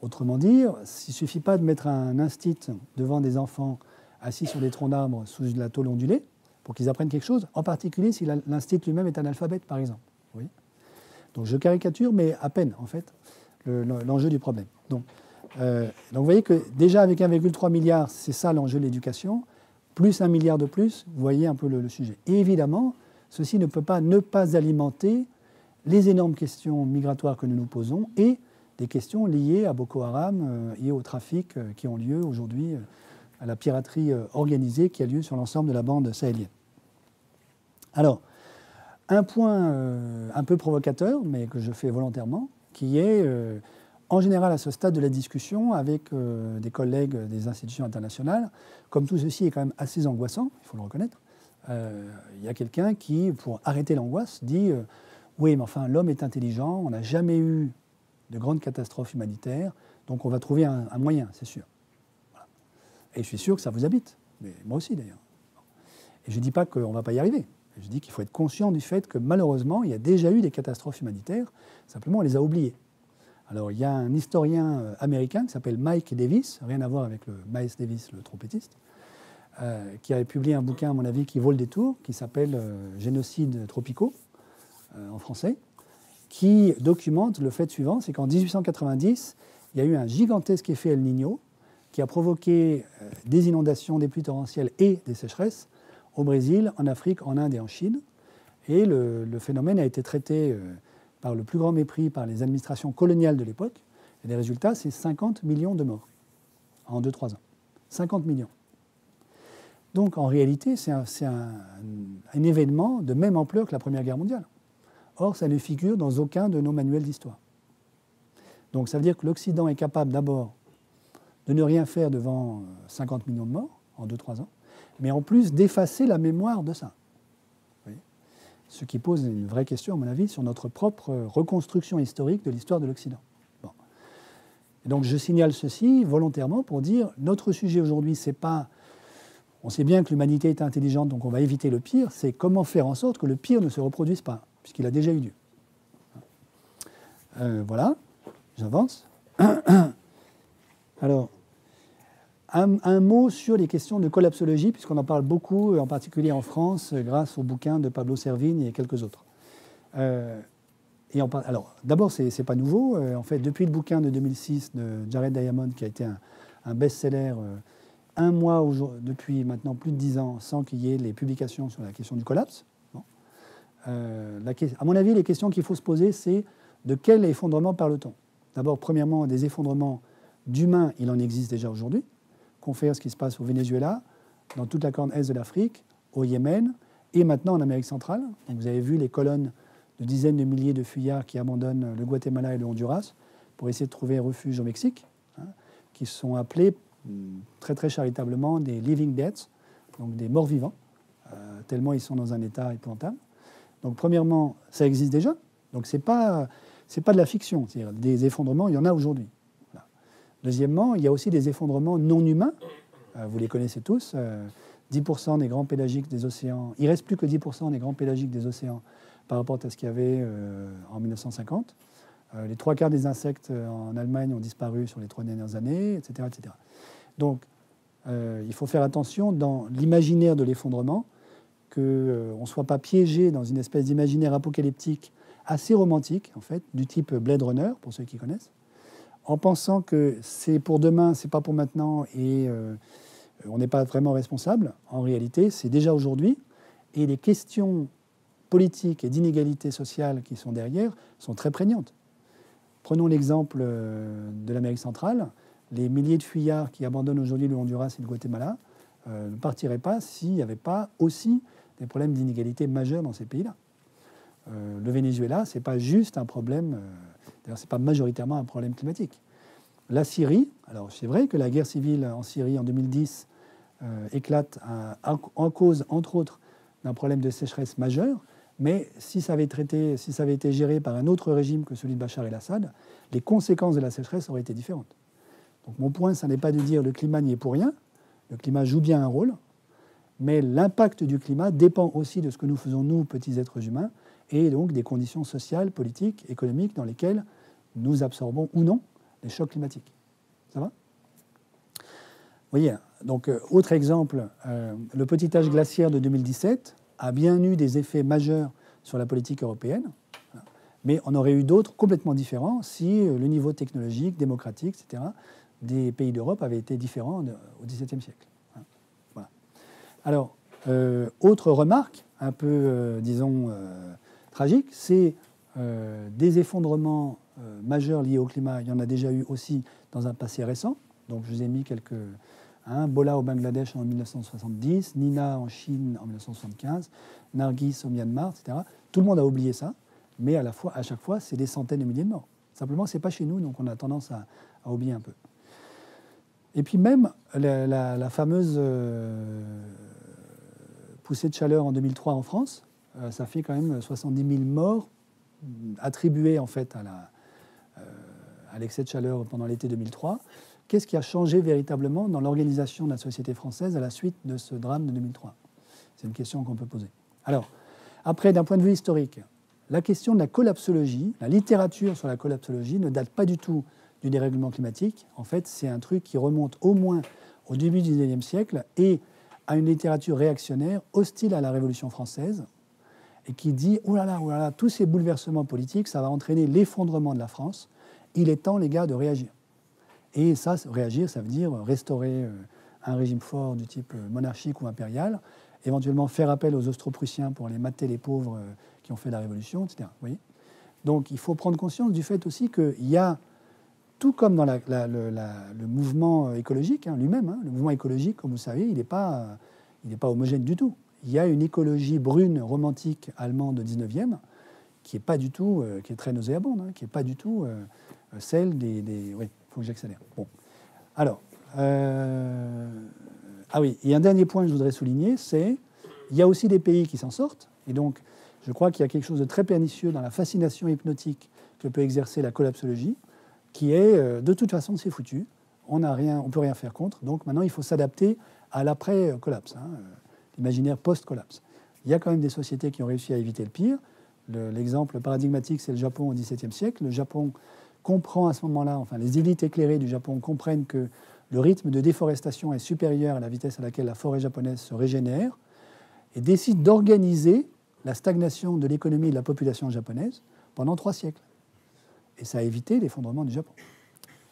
Autrement dit, il ne suffit pas de mettre un instit devant des enfants assis sur des troncs d'arbres sous de la tôle ondulée pour qu'ils apprennent quelque chose, en particulier si l'instit lui-même est analphabète, par exemple. Oui. Donc je caricature, mais à peine, en fait, l'enjeu du problème. Donc vous voyez que déjà avec 1,3 milliard, c'est ça l'enjeu de l'éducation, plus 1 milliard de plus, vous voyez un peu le sujet. Et évidemment, ceci ne peut pas ne pas alimenter les énormes questions migratoires que nous nous posons et des questions liées à Boko Haram et au trafic qui ont lieu aujourd'hui, à la piraterie organisée qui a lieu sur l'ensemble de la bande sahélienne. Alors, un point un peu provocateur, mais que je fais volontairement, qui est, en général à ce stade de la discussion, avec des collègues des institutions internationales, comme tout ceci est quand même assez angoissant, il faut le reconnaître, il y a quelqu'un qui, pour arrêter l'angoisse, dit oui, mais enfin, l'homme est intelligent, on n'a jamais eu de grandes catastrophes humanitaires, donc on va trouver un moyen, c'est sûr. Voilà. Et je suis sûr que ça vous habite, mais moi aussi d'ailleurs. Et je ne dis pas qu'on ne va pas y arriver. Je dis qu'il faut être conscient du fait que malheureusement, il y a déjà eu des catastrophes humanitaires, simplement on les a oubliées. Alors il y a un historien américain qui s'appelle Mike Davis, rien à voir avec le Miles Davis, le trompettiste, qui avait publié un bouquin, à mon avis, qui vaut le détour, qui s'appelle Génocides tropicaux, en français, qui documente le fait suivant, c'est qu'en 1890, il y a eu un gigantesque effet El Niño qui a provoqué des inondations, des pluies torrentielles et des sécheresses au Brésil, en Afrique, en Inde et en Chine. Et le phénomène a été traité par le plus grand mépris par les administrations coloniales de l'époque. Et les résultats, c'est 50 millions de morts en 2-3 ans. 50 millions. Donc en réalité, c'est un événement de même ampleur que la Première Guerre mondiale. Or, ça ne figure dans aucun de nos manuels d'histoire. Donc ça veut dire que l'Occident est capable d'abord de ne rien faire devant 50 millions de morts en 2-3 ans, mais en plus d'effacer la mémoire de ça. Oui. Ce qui pose une vraie question, à mon avis, sur notre propre reconstruction historique de l'histoire de l'Occident. Bon. Et donc je signale ceci volontairement pour dire notre sujet aujourd'hui, c'est pas. On sait bien que l'humanité est intelligente, donc on va éviter le pire. C'est comment faire en sorte que le pire ne se reproduise pas, puisqu'il a déjà eu lieu. Voilà, j'avance. Alors, un mot sur les questions de collapsologie, puisqu'on en parle beaucoup, en particulier en France, grâce au bouquin de Pablo Servigne et quelques autres. Alors, d'abord, ce n'est pas nouveau. En fait, depuis le bouquin de 2006 de Jared Diamond, qui a été un best-seller, un mois depuis maintenant plus de 10 ans, sans qu'il y ait les publications sur la question du collapse. Bon. À mon avis, les questions qu'il faut se poser, c'est de quel effondrement parle-t-on? D'abord, premièrement, des effondrements d'humains, il en existe déjà aujourd'hui. Confère ce qui se passe au Venezuela, dans toute la corne est de l'Afrique, au Yémen, et maintenant en Amérique centrale. Donc, vous avez vu les colonnes de dizaines de milliers de fuyards qui abandonnent le Guatemala et le Honduras pour essayer de trouver refuge au Mexique, qui sont appelés très très charitablement des living deaths, donc des morts vivants, tellement ils sont dans un état épouvantable. Donc premièrement, ça existe déjà, donc c'est pas de la fiction, c'est-à-dire des effondrements, il y en a aujourd'hui. Voilà. Deuxièmement, il y a aussi des effondrements non humains, vous les connaissez tous, 10% des grands pélagiques des océans, il ne reste plus que 10% des grands pélagiques des océans par rapport à ce qu'il y avait en 1950. Les 3/4 des insectes en Allemagne ont disparu sur les 3 dernières années, etc. etc. Donc, il faut faire attention dans l'imaginaire de l'effondrement, qu'on ne soit pas piégé dans une espèce d'imaginaire apocalyptique assez romantique, en fait, du type Blade Runner, pour ceux qui connaissent, en pensant que c'est pour demain, c'est pas pour maintenant, et on n'est pas vraiment responsable. En réalité, c'est déjà aujourd'hui, et les questions politiques et d'inégalité sociale qui sont derrière sont très prégnantes. Prenons l'exemple de l'Amérique centrale. Les milliers de fuyards qui abandonnent aujourd'hui le Honduras et le Guatemala ne partiraient pas s'il n'y avait pas aussi des problèmes d'inégalité majeurs dans ces pays-là. Le Venezuela, ce n'est pas juste un problème, d'ailleurs ce n'est pas majoritairement un problème climatique. La Syrie, alors c'est vrai que la guerre civile en Syrie en 2010 éclate en cause, entre autres, d'un problème de sécheresse majeur, mais si ça avait été géré par un autre régime que celui de Bachar el-Assad, les conséquences de la sécheresse auraient été différentes. Donc mon point, ça n'est pas de dire le climat n'y est pour rien, le climat joue bien un rôle, mais l'impact du climat dépend aussi de ce que nous faisons, nous, petits êtres humains, et donc des conditions sociales, politiques, économiques dans lesquelles nous absorbons ou non les chocs climatiques. Ça va ? Vous voyez, donc autre exemple, le petit âge glaciaire de 2017 a bien eu des effets majeurs sur la politique européenne, mais on aurait eu d'autres complètement différents si le niveau technologique, démocratique, etc., des pays d'Europe avait été différent au XVIIe siècle. Voilà. Alors, autre remarque, un peu, disons, tragique, c'est des effondrements majeurs liés au climat. Il y en a déjà eu aussi dans un passé récent. Donc, je vous ai mis quelques... Bola au Bangladesh en 1970, Nina en Chine en 1975, Nargis au Myanmar, etc. Tout le monde a oublié ça, mais à chaque fois, c'est des centaines de milliers de morts. Simplement, ce n'est pas chez nous, donc on a tendance à oublier un peu. Et puis même la fameuse poussée de chaleur en 2003 en France, ça fait quand même 70 000 morts attribuées en fait à l'excès de chaleur pendant l'été 2003. Qu'est-ce qui a changé véritablement dans l'organisation de la société française à la suite de ce drame de 2003 ? C'est une question qu'on peut poser. Alors, après, d'un point de vue historique, la question de la collapsologie, la littérature sur la collapsologie ne date pas du tout du dérèglement climatique. En fait, c'est un truc qui remonte au moins au début du XIXe siècle et à une littérature réactionnaire hostile à la Révolution française et qui dit « Oh là là, tous ces bouleversements politiques, ça va entraîner l'effondrement de la France. Il est temps, les gars, de réagir. » Et ça, réagir, ça veut dire restaurer un régime fort du type monarchique ou impérial, éventuellement faire appel aux Austro-Prussiens pour aller mater les pauvres qui ont fait la Révolution, etc. Vous voyez ? Donc il faut prendre conscience du fait aussi qu'il y a, tout comme dans le mouvement écologique lui-même, le mouvement écologique, comme vous savez, il n'est pas homogène du tout. Il y a une écologie brune, romantique, allemande du 19e, qui est pas du tout, qui est très nauséabonde, qui n'est pas du tout celle des oui. Il faut que j'accélère. Bon. Alors, oui, et un dernier point que je voudrais souligner, c'est qu'il y a aussi des pays qui s'en sortent. Et donc, je crois qu'il y a quelque chose de très pernicieux dans la fascination hypnotique que peut exercer la collapsologie, qui est de toute façon c'est foutu, on ne peut rien faire contre, donc maintenant il faut s'adapter à l'après-collapse, l'imaginaire post-collapse. Il y a quand même des sociétés qui ont réussi à éviter le pire. L'exemple paradigmatique, c'est le Japon au XVIIe siècle. Le Japon comprend à ce moment-là, enfin les élites éclairées du Japon comprennent que le rythme de déforestation est supérieur à la vitesse à laquelle la forêt japonaise se régénère et décident d'organiser la stagnation de l'économie et de la population japonaise pendant 3 siècles. Et ça a évité l'effondrement du Japon.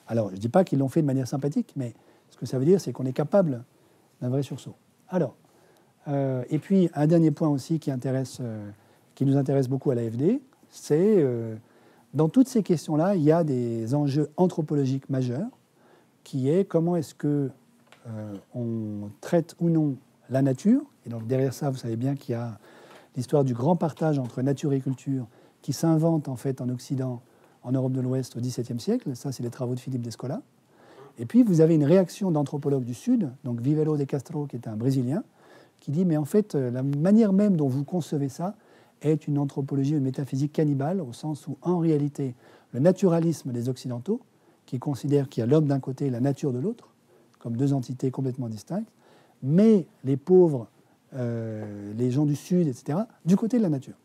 Alors, je ne dis pas qu'ils l'ont fait de manière sympathique, mais ce que ça veut dire, c'est qu'on est capable d'un vrai sursaut. Alors, et puis, un dernier point aussi qui nous intéresse beaucoup à l'AFD, c'est dans toutes ces questions-là, il y a des enjeux anthropologiques majeurs, qui est comment est-ce que on traite ou non la nature. Et donc derrière ça, vous savez bien qu'il y a l'histoire du grand partage entre nature et culture qui s'invente en fait en Occident, en Europe de l'Ouest au XVIIe siècle. Ça, c'est les travaux de Philippe Descola. Et puis, vous avez une réaction d'anthropologues du Sud, donc Vivero de Castro, qui est un Brésilien, qui dit, mais en fait, la manière même dont vous concevez ça est une anthropologie, une métaphysique cannibale, au sens où, en réalité, le naturalisme des Occidentaux, qui considèrent qu'il y a l'homme d'un côté et la nature de l'autre, comme deux entités complètement distinctes, mais les pauvres, les gens du Sud, etc., du côté de la nature.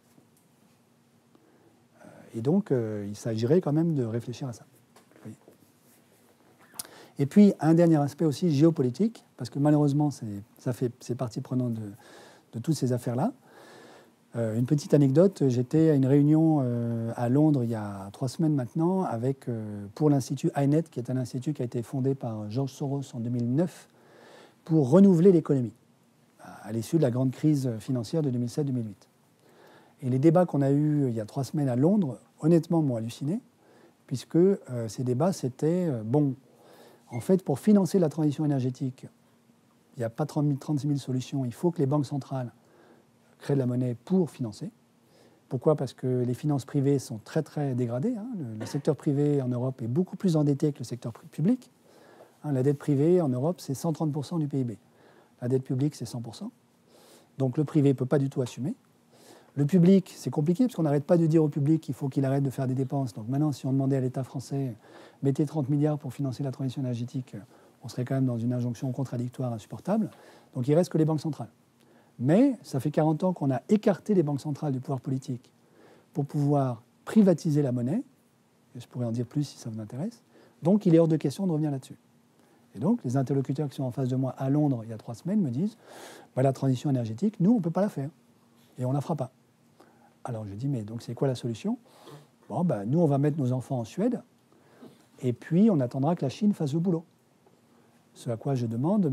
Et donc, il s'agirait quand même de réfléchir à ça. Et puis, un dernier aspect aussi géopolitique, parce que malheureusement, c'est partie prenante de toutes ces affaires-là. Une petite anecdote, j'étais à une réunion à Londres il y a 3 semaines maintenant pour l'Institut INET, qui est un institut qui a été fondé par George Soros en 2009 pour renouveler l'économie à l'issue de la grande crise financière de 2007-2008. Et les débats qu'on a eus il y a 3 semaines à Londres, honnêtement, m'ont halluciné, puisque ces débats, c'était, en fait, pour financer la transition énergétique, il n'y a pas 36 000 solutions, il faut que les banques centrales créent de la monnaie pour financer. Pourquoi ? Parce que les finances privées sont très, très dégradées. Le secteur privé en Europe est beaucoup plus endetté que le secteur public. La dette privée en Europe, c'est 130% du PIB. La dette publique, c'est 100%. Donc le privé ne peut pas du tout assumer. Le public, c'est compliqué, parce qu'on n'arrête pas de dire au public qu'il faut qu'il arrête de faire des dépenses. Donc maintenant, si on demandait à l'État français, mettez 30 milliards pour financer la transition énergétique, on serait quand même dans une injonction contradictoire insupportable. Donc il ne reste que les banques centrales. Mais ça fait 40 ans qu'on a écarté les banques centrales du pouvoir politique pour pouvoir privatiser la monnaie. Et je pourrais en dire plus si ça vous intéresse. Donc il est hors de question de revenir là-dessus. Et donc les interlocuteurs qui sont en face de moi à Londres il y a 3 semaines me disent la transition énergétique, nous, on ne peut pas la faire. Et on ne la fera pas. Alors je dis, mais donc c'est quoi la solution ? Nous, on va mettre nos enfants en Suède, et puis on attendra que la Chine fasse le boulot. Ce à quoi je demande,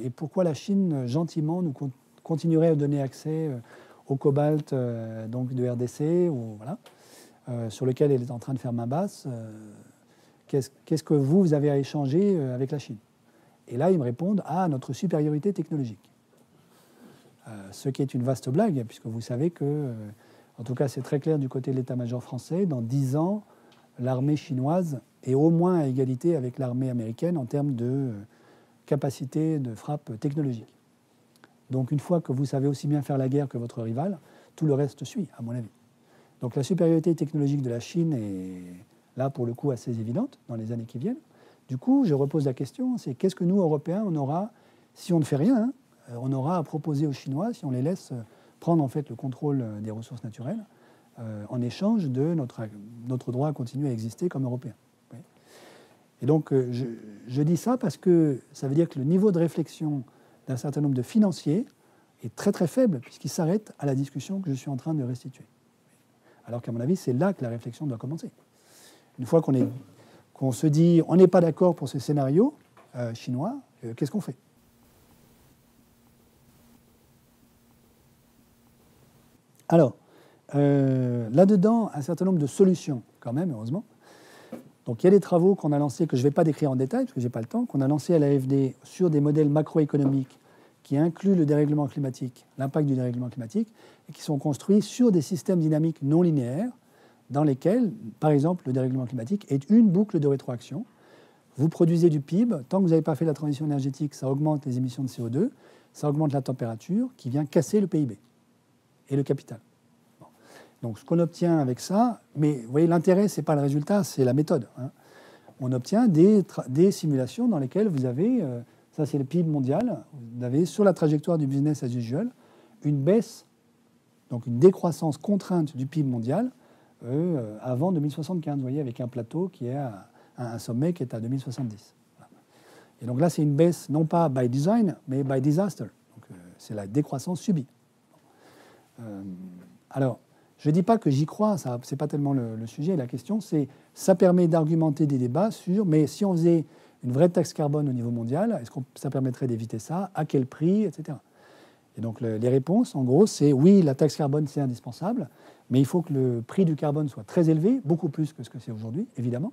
et pourquoi la Chine, gentiment, nous continuerait à donner accès au cobalt donc de RDC, sur lequel elle est en train de faire main basse. Qu'est-ce que vous avez à échanger avec la Chine ? Et là, ils me répondent, notre supériorité technologique. Ce qui est une vaste blague, puisque vous savez que, en tout cas c'est très clair du côté de l'état-major français, dans 10 ans, l'armée chinoise est au moins à égalité avec l'armée américaine en termes de capacité de frappe technologique. Donc une fois que vous savez aussi bien faire la guerre que votre rival, tout le reste suit, à mon avis. Donc la supériorité technologique de la Chine est là, pour le coup, assez évidente dans les années qui viennent. Du coup, je repose la question, c'est qu'est-ce que nous, Européens, on aura, si on ne fait rien, on aura à proposer aux Chinois, si on les laisse prendre en fait le contrôle des ressources naturelles, en échange de notre droit à continuer à exister comme Européens. Et donc, je dis ça parce que ça veut dire que le niveau de réflexion d'un certain nombre de financiers est très très faible, puisqu'il s'arrête à la discussion que je suis en train de restituer. Alors qu'à mon avis, c'est là que la réflexion doit commencer. Une fois qu'on se dit, on n'est pas d'accord pour ce scénario chinois, qu'est-ce qu'on fait ? Alors, là-dedans, un certain nombre de solutions, quand même, heureusement. Donc, il y a des travaux qu'on a lancés, que je ne vais pas décrire en détail, parce que je n'ai pas le temps, qu'on a lancés à l'AFD sur des modèles macroéconomiques qui incluent le dérèglement climatique, l'impact du dérèglement climatique, et qui sont construits sur des systèmes dynamiques non linéaires, dans lesquels, par exemple, le dérèglement climatique est une boucle de rétroaction. Vous produisez du PIB, tant que vous n'avez pas fait la transition énergétique, ça augmente les émissions de CO2, ça augmente la température, qui vient casser le PIB et le capital. Donc ce qu'on obtient avec ça, mais vous voyez, l'intérêt, ce n'est pas le résultat, c'est la méthode. on obtient des simulations dans lesquelles vous avez, ça c'est le PIB mondial, vous avez sur la trajectoire du business as usual, une baisse, donc une décroissance contrainte du PIB mondial avant 2075, vous voyez, avec un plateau qui est à un sommet qui est à 2070. Voilà. Et donc là, c'est une baisse non pas by design, mais by disaster. C'est la décroissance subie. Alors, je ne dis pas que j'y crois, ce n'est pas tellement le sujet. La question, c'est ça permet d'argumenter des débats sur, mais si on faisait une vraie taxe carbone au niveau mondial, est-ce que ça permettrait d'éviter ça? À quel prix? Etc. Et donc, les réponses, en gros, c'est oui, la taxe carbone, c'est indispensable, mais il faut que le prix du carbone soit très élevé, beaucoup plus que ce que c'est aujourd'hui, évidemment.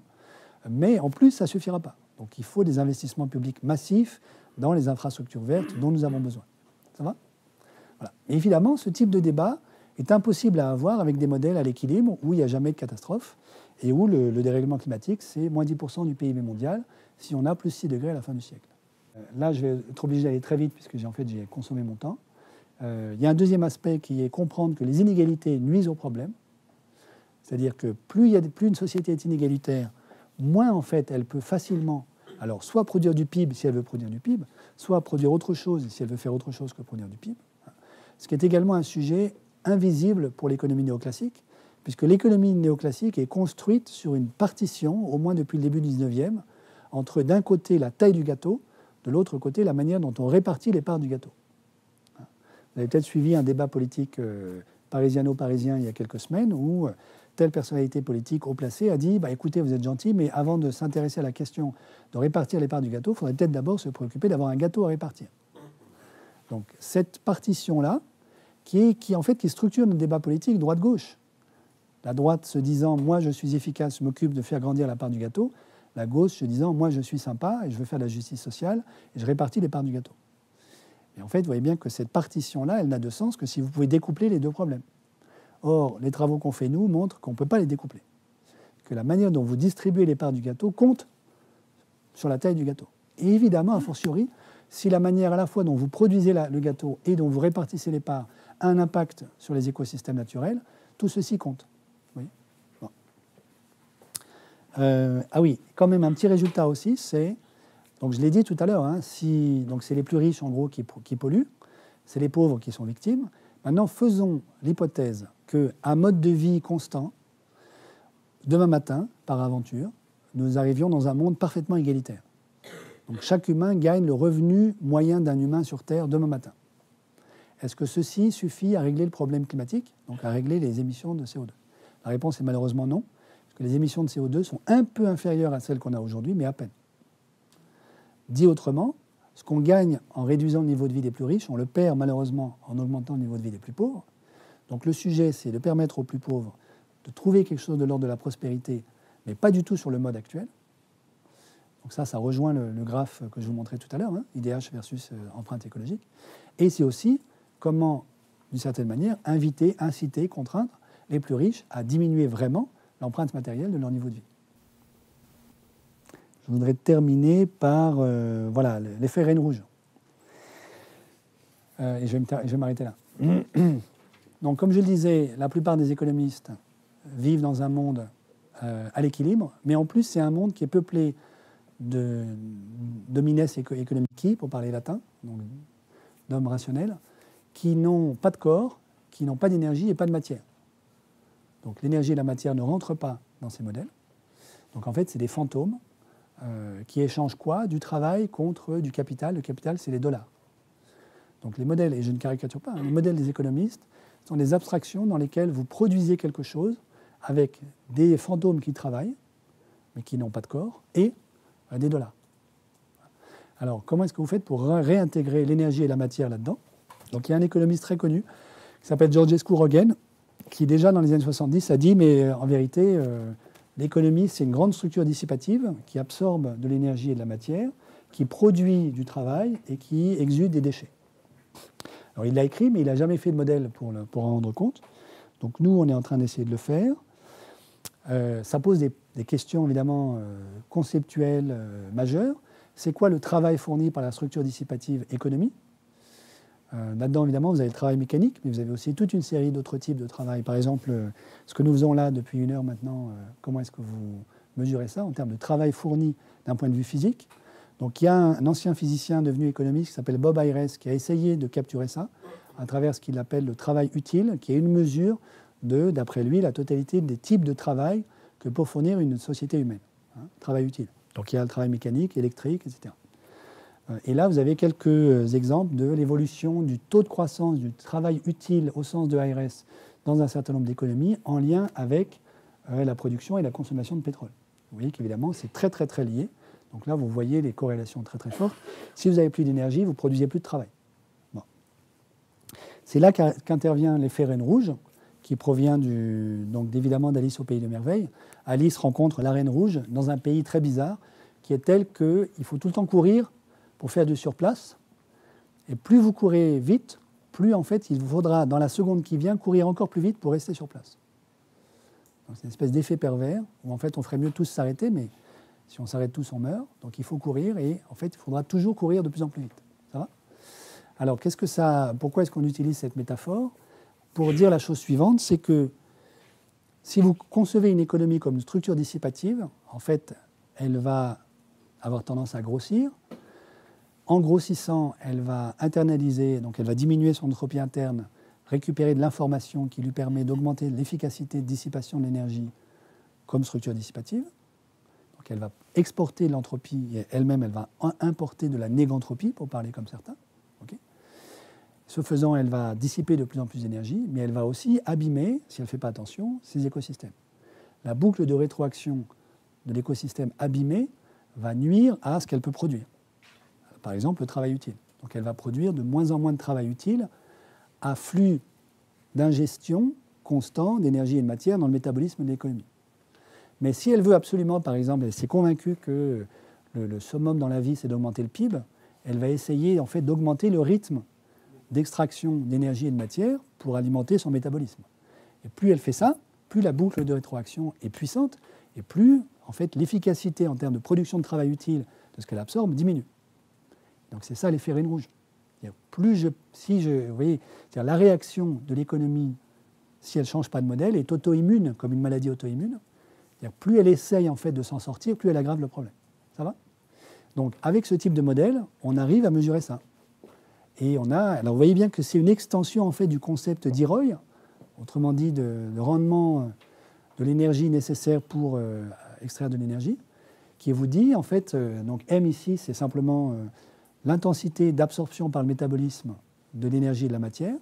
Mais en plus, ça ne suffira pas. Donc, il faut des investissements publics massifs dans les infrastructures vertes dont nous avons besoin. Ça va? Voilà. Et évidemment, ce type de débat est impossible à avoir avec des modèles à l'équilibre où il n'y a jamais de catastrophe et où le dérèglement climatique, c'est moins 10% du PIB mondial si on a plus 6 degrés à la fin du siècle. Là, je vais être obligé d'aller très vite puisque j'ai consommé mon temps. Il y a un deuxième aspect qui est comprendre que les inégalités nuisent au problème. C'est-à-dire que plus une société est inégalitaire, moins en fait elle peut facilement alors soit produire du PIB si elle veut produire du PIB, soit produire autre chose si elle veut faire autre chose que produire du PIB. Ce qui est également un sujet invisible pour l'économie néoclassique, puisque l'économie néoclassique est construite sur une partition, au moins depuis le début du 19e, entre d'un côté la taille du gâteau, de l'autre côté la manière dont on répartit les parts du gâteau. Vous avez peut-être suivi un débat politique parisiano-parisien il y a quelques semaines où telle personnalité politique haut placée a dit écoutez, vous êtes gentil, mais avant de s'intéresser à la question de répartir les parts du gâteau, il faudrait peut-être d'abord se préoccuper d'avoir un gâteau à répartir. Donc cette partition-là, qui structure notre débat politique droite-gauche. La droite se disant moi je suis efficace, je m'occupe de faire grandir la part du gâteau. La gauche se disant moi je suis sympa et je veux faire de la justice sociale et je répartis les parts du gâteau. Et en fait, vous voyez bien que cette partition-là, elle n'a de sens que si vous pouvez découpler les deux problèmes. Or, les travaux qu'on fait, nous, montrent qu'on ne peut pas les découpler. Que la manière dont vous distribuez les parts du gâteau compte sur la taille du gâteau. Et évidemment, a fortiori, si la manière à la fois dont vous produisez le gâteau et dont vous répartissez les parts a un impact sur les écosystèmes naturels, tout ceci compte. Oui. Bon. Ah oui, quand même un petit résultat aussi, c'est, donc je l'ai dit tout à l'heure, donc c'est les plus riches en gros qui polluent, c'est les pauvres qui sont victimes. Maintenant, faisons l'hypothèse qu'un mode de vie constant, demain matin, par aventure, nous arrivions dans un monde parfaitement égalitaire. Donc chaque humain gagne le revenu moyen d'un humain sur Terre demain matin. Est-ce que ceci suffit à régler le problème climatique, donc à régler les émissions de CO2? La réponse est malheureusement non, parce que les émissions de CO2 sont un peu inférieures à celles qu'on a aujourd'hui, mais à peine. Dit autrement, ce qu'on gagne en réduisant le niveau de vie des plus riches, on le perd malheureusement en augmentant le niveau de vie des plus pauvres. Donc le sujet, c'est de permettre aux plus pauvres de trouver quelque chose de l'ordre de la prospérité, mais pas du tout sur le mode actuel. Donc ça rejoint le graphe que je vous montrais tout à l'heure, IDH versus empreinte écologique. Et c'est aussi comment, d'une certaine manière, inciter, contraindre les plus riches à diminuer vraiment l'empreinte matérielle de leur niveau de vie. Je voudrais terminer par l'effet Reine Rouge. Et je vais m'arrêter là. Donc, comme je le disais, la plupart des économistes vivent dans un monde à l'équilibre, mais en plus, c'est un monde qui est peuplé de domines economici, pour parler latin, donc d'hommes rationnels, qui n'ont pas de corps, qui n'ont pas d'énergie et pas de matière. Donc l'énergie et la matière ne rentrent pas dans ces modèles. Donc en fait, c'est des fantômes qui échangent quoi? Du travail contre du capital. Le capital, c'est les dollars. Donc les modèles, et je ne caricature pas, les modèles des économistes sont des abstractions dans lesquelles vous produisez quelque chose avec des fantômes qui travaillent, mais qui n'ont pas de corps, et des dollars. Alors, comment est-ce que vous faites pour réintégrer l'énergie et la matière là-dedans? Donc, il y a un économiste très connu qui s'appelle Georgescu Roegen, qui déjà dans les années 70 a dit, mais en vérité, l'économie, c'est une grande structure dissipative qui absorbe de l'énergie et de la matière, qui produit du travail et qui exude des déchets. Alors, il l'a écrit, mais il n'a jamais fait de modèle pour en rendre compte. Donc, nous, on est en train d'essayer de le faire. Ça pose des questions, évidemment, conceptuelles majeures. C'est quoi le travail fourni par la structure dissipative économie? Là-dedans, évidemment, vous avez le travail mécanique, mais vous avez aussi toute une série d'autres types de travail. Par exemple, ce que nous faisons là depuis 1 heure maintenant, comment est-ce que vous mesurer ça en termes de travail fourni d'un point de vue physique. Donc il y a un ancien physicien devenu économiste qui s'appelle Bob Ayres qui a essayé de capturer ça à travers ce qu'il appelle le travail utile, qui est une mesure de, d'après lui, la totalité des types de travail que peut fournir une société humaine. Travail utile. Donc il y a le travail mécanique, électrique, etc. Et là, vous avez quelques exemples de l'évolution du taux de croissance du travail utile au sens de Ayres dans un certain nombre d'économies en lien avec la production et la consommation de pétrole. Vous voyez qu'évidemment, c'est très, très, très lié. Donc là, vous voyez les corrélations très, très fortes. Si vous n'avez plus d'énergie, vous ne produisez plus de travail. Bon. C'est là qu'intervient l'effet Reine Rouge, qui provient donc évidemment d'Alice au Pays des Merveilles. Alice rencontre la Reine Rouge dans un pays très bizarre, qui est tel qu'il faut tout le temps courir pour faire du surplace. Et plus vous courez vite, plus en fait il vous faudra, dans la seconde qui vient, courir encore plus vite pour rester sur place. C'est une espèce d'effet pervers, où en fait on ferait mieux tous s'arrêter, mais si on s'arrête tous, on meurt. Donc il faut courir, et en fait il faudra toujours courir de plus en plus vite. Ça va ? Alors pourquoi est-ce qu'on utilise cette métaphore ? Pour dire la chose suivante, c'est que si vous concevez une économie comme une structure dissipative, en fait, elle va avoir tendance à grossir. En grossissant, elle va internaliser, donc elle va diminuer son entropie interne, récupérer de l'information qui lui permet d'augmenter l'efficacité de dissipation de l'énergie comme structure dissipative. Donc elle va exporter de l'entropie et elle-même, elle va importer de la négantropie, pour parler comme certains. Okay. Ce faisant, elle va dissiper de plus en plus d'énergie, mais elle va aussi abîmer, si elle ne fait pas attention, ses écosystèmes. La boucle de rétroaction de l'écosystème abîmé va nuire à ce qu'elle peut produire. Par exemple, le travail utile. Donc elle va produire de moins en moins de travail utile à flux d'ingestion constant d'énergie et de matière dans le métabolisme de l'économie. Mais si elle veut absolument, par exemple, elle s'est convaincue que le summum dans la vie, c'est d'augmenter le PIB, elle va essayer en fait d'augmenter le rythme d'extraction d'énergie et de matière pour alimenter son métabolisme. Et plus elle fait ça, plus la boucle de rétroaction est puissante et plus en fait, l'efficacité en termes de production de travail utile de ce qu'elle absorbe diminue. Donc c'est ça l'effet Reine Rouge. Vous voyez, la réaction de l'économie, si elle ne change pas de modèle, est auto-immune, comme une maladie auto-immune. Plus elle essaye en fait, de s'en sortir, plus elle aggrave le problème. Ça va ? Donc avec ce type de modèle, on arrive à mesurer ça. Et alors vous voyez bien que c'est une extension en fait, du concept d'IROI, autrement dit le rendement de l'énergie nécessaire pour extraire de l'énergie, qui vous dit, en fait, donc M ici, c'est simplement l'intensité d'absorption par le métabolisme de l'énergie et de la matière.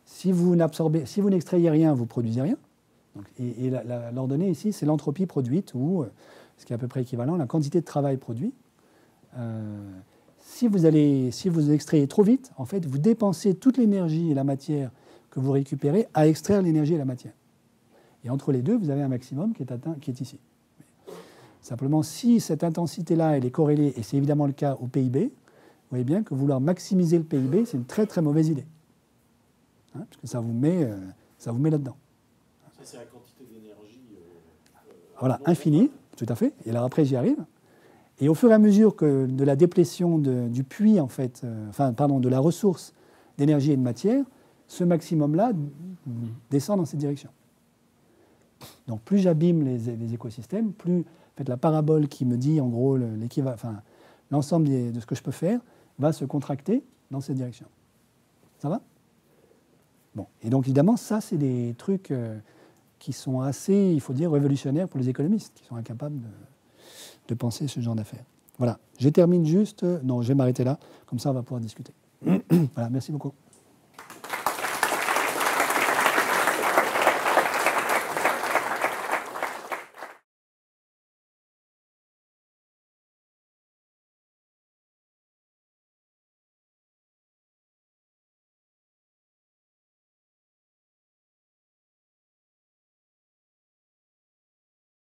Si vous n'extrayez rien, vous ne produisez rien. Donc, et l'ordonnée ici, c'est l'entropie produite, ou ce qui est à peu près équivalent, la quantité de travail produit. Si vous extrayez trop vite, en fait, vous dépensez toute l'énergie et la matière que vous récupérez à extraire l'énergie et la matière. Et entre les deux, vous avez un maximum qui est atteint, qui est ici. Simplement, si cette intensité-là, elle est corrélée, et c'est évidemment le cas au PIB, vous voyez bien que vouloir maximiser le PIB, c'est une très très mauvaise idée. Parce que ça vous met là-dedans. Ça, c'est la quantité d'énergie. Voilà, infinie, tout à fait. Et alors après, j'y arrive. Et au fur et à mesure que de la déplétion du puits, en fait, de la ressource d'énergie et de matière, ce maximum-là descend dans cette direction. Donc plus j'abîme les écosystèmes, plus en fait, la parabole qui me dit en gros l'ensemble de ce que je peux faire va se contracter dans cette direction. Ça va ? Bon. Et donc évidemment, ça c'est des trucs qui sont assez, il faut dire, révolutionnaires pour les économistes, qui sont incapables de penser ce genre d'affaires. Voilà, je termine juste, non, je vais m'arrêter là, comme ça on va pouvoir discuter. Voilà, merci beaucoup.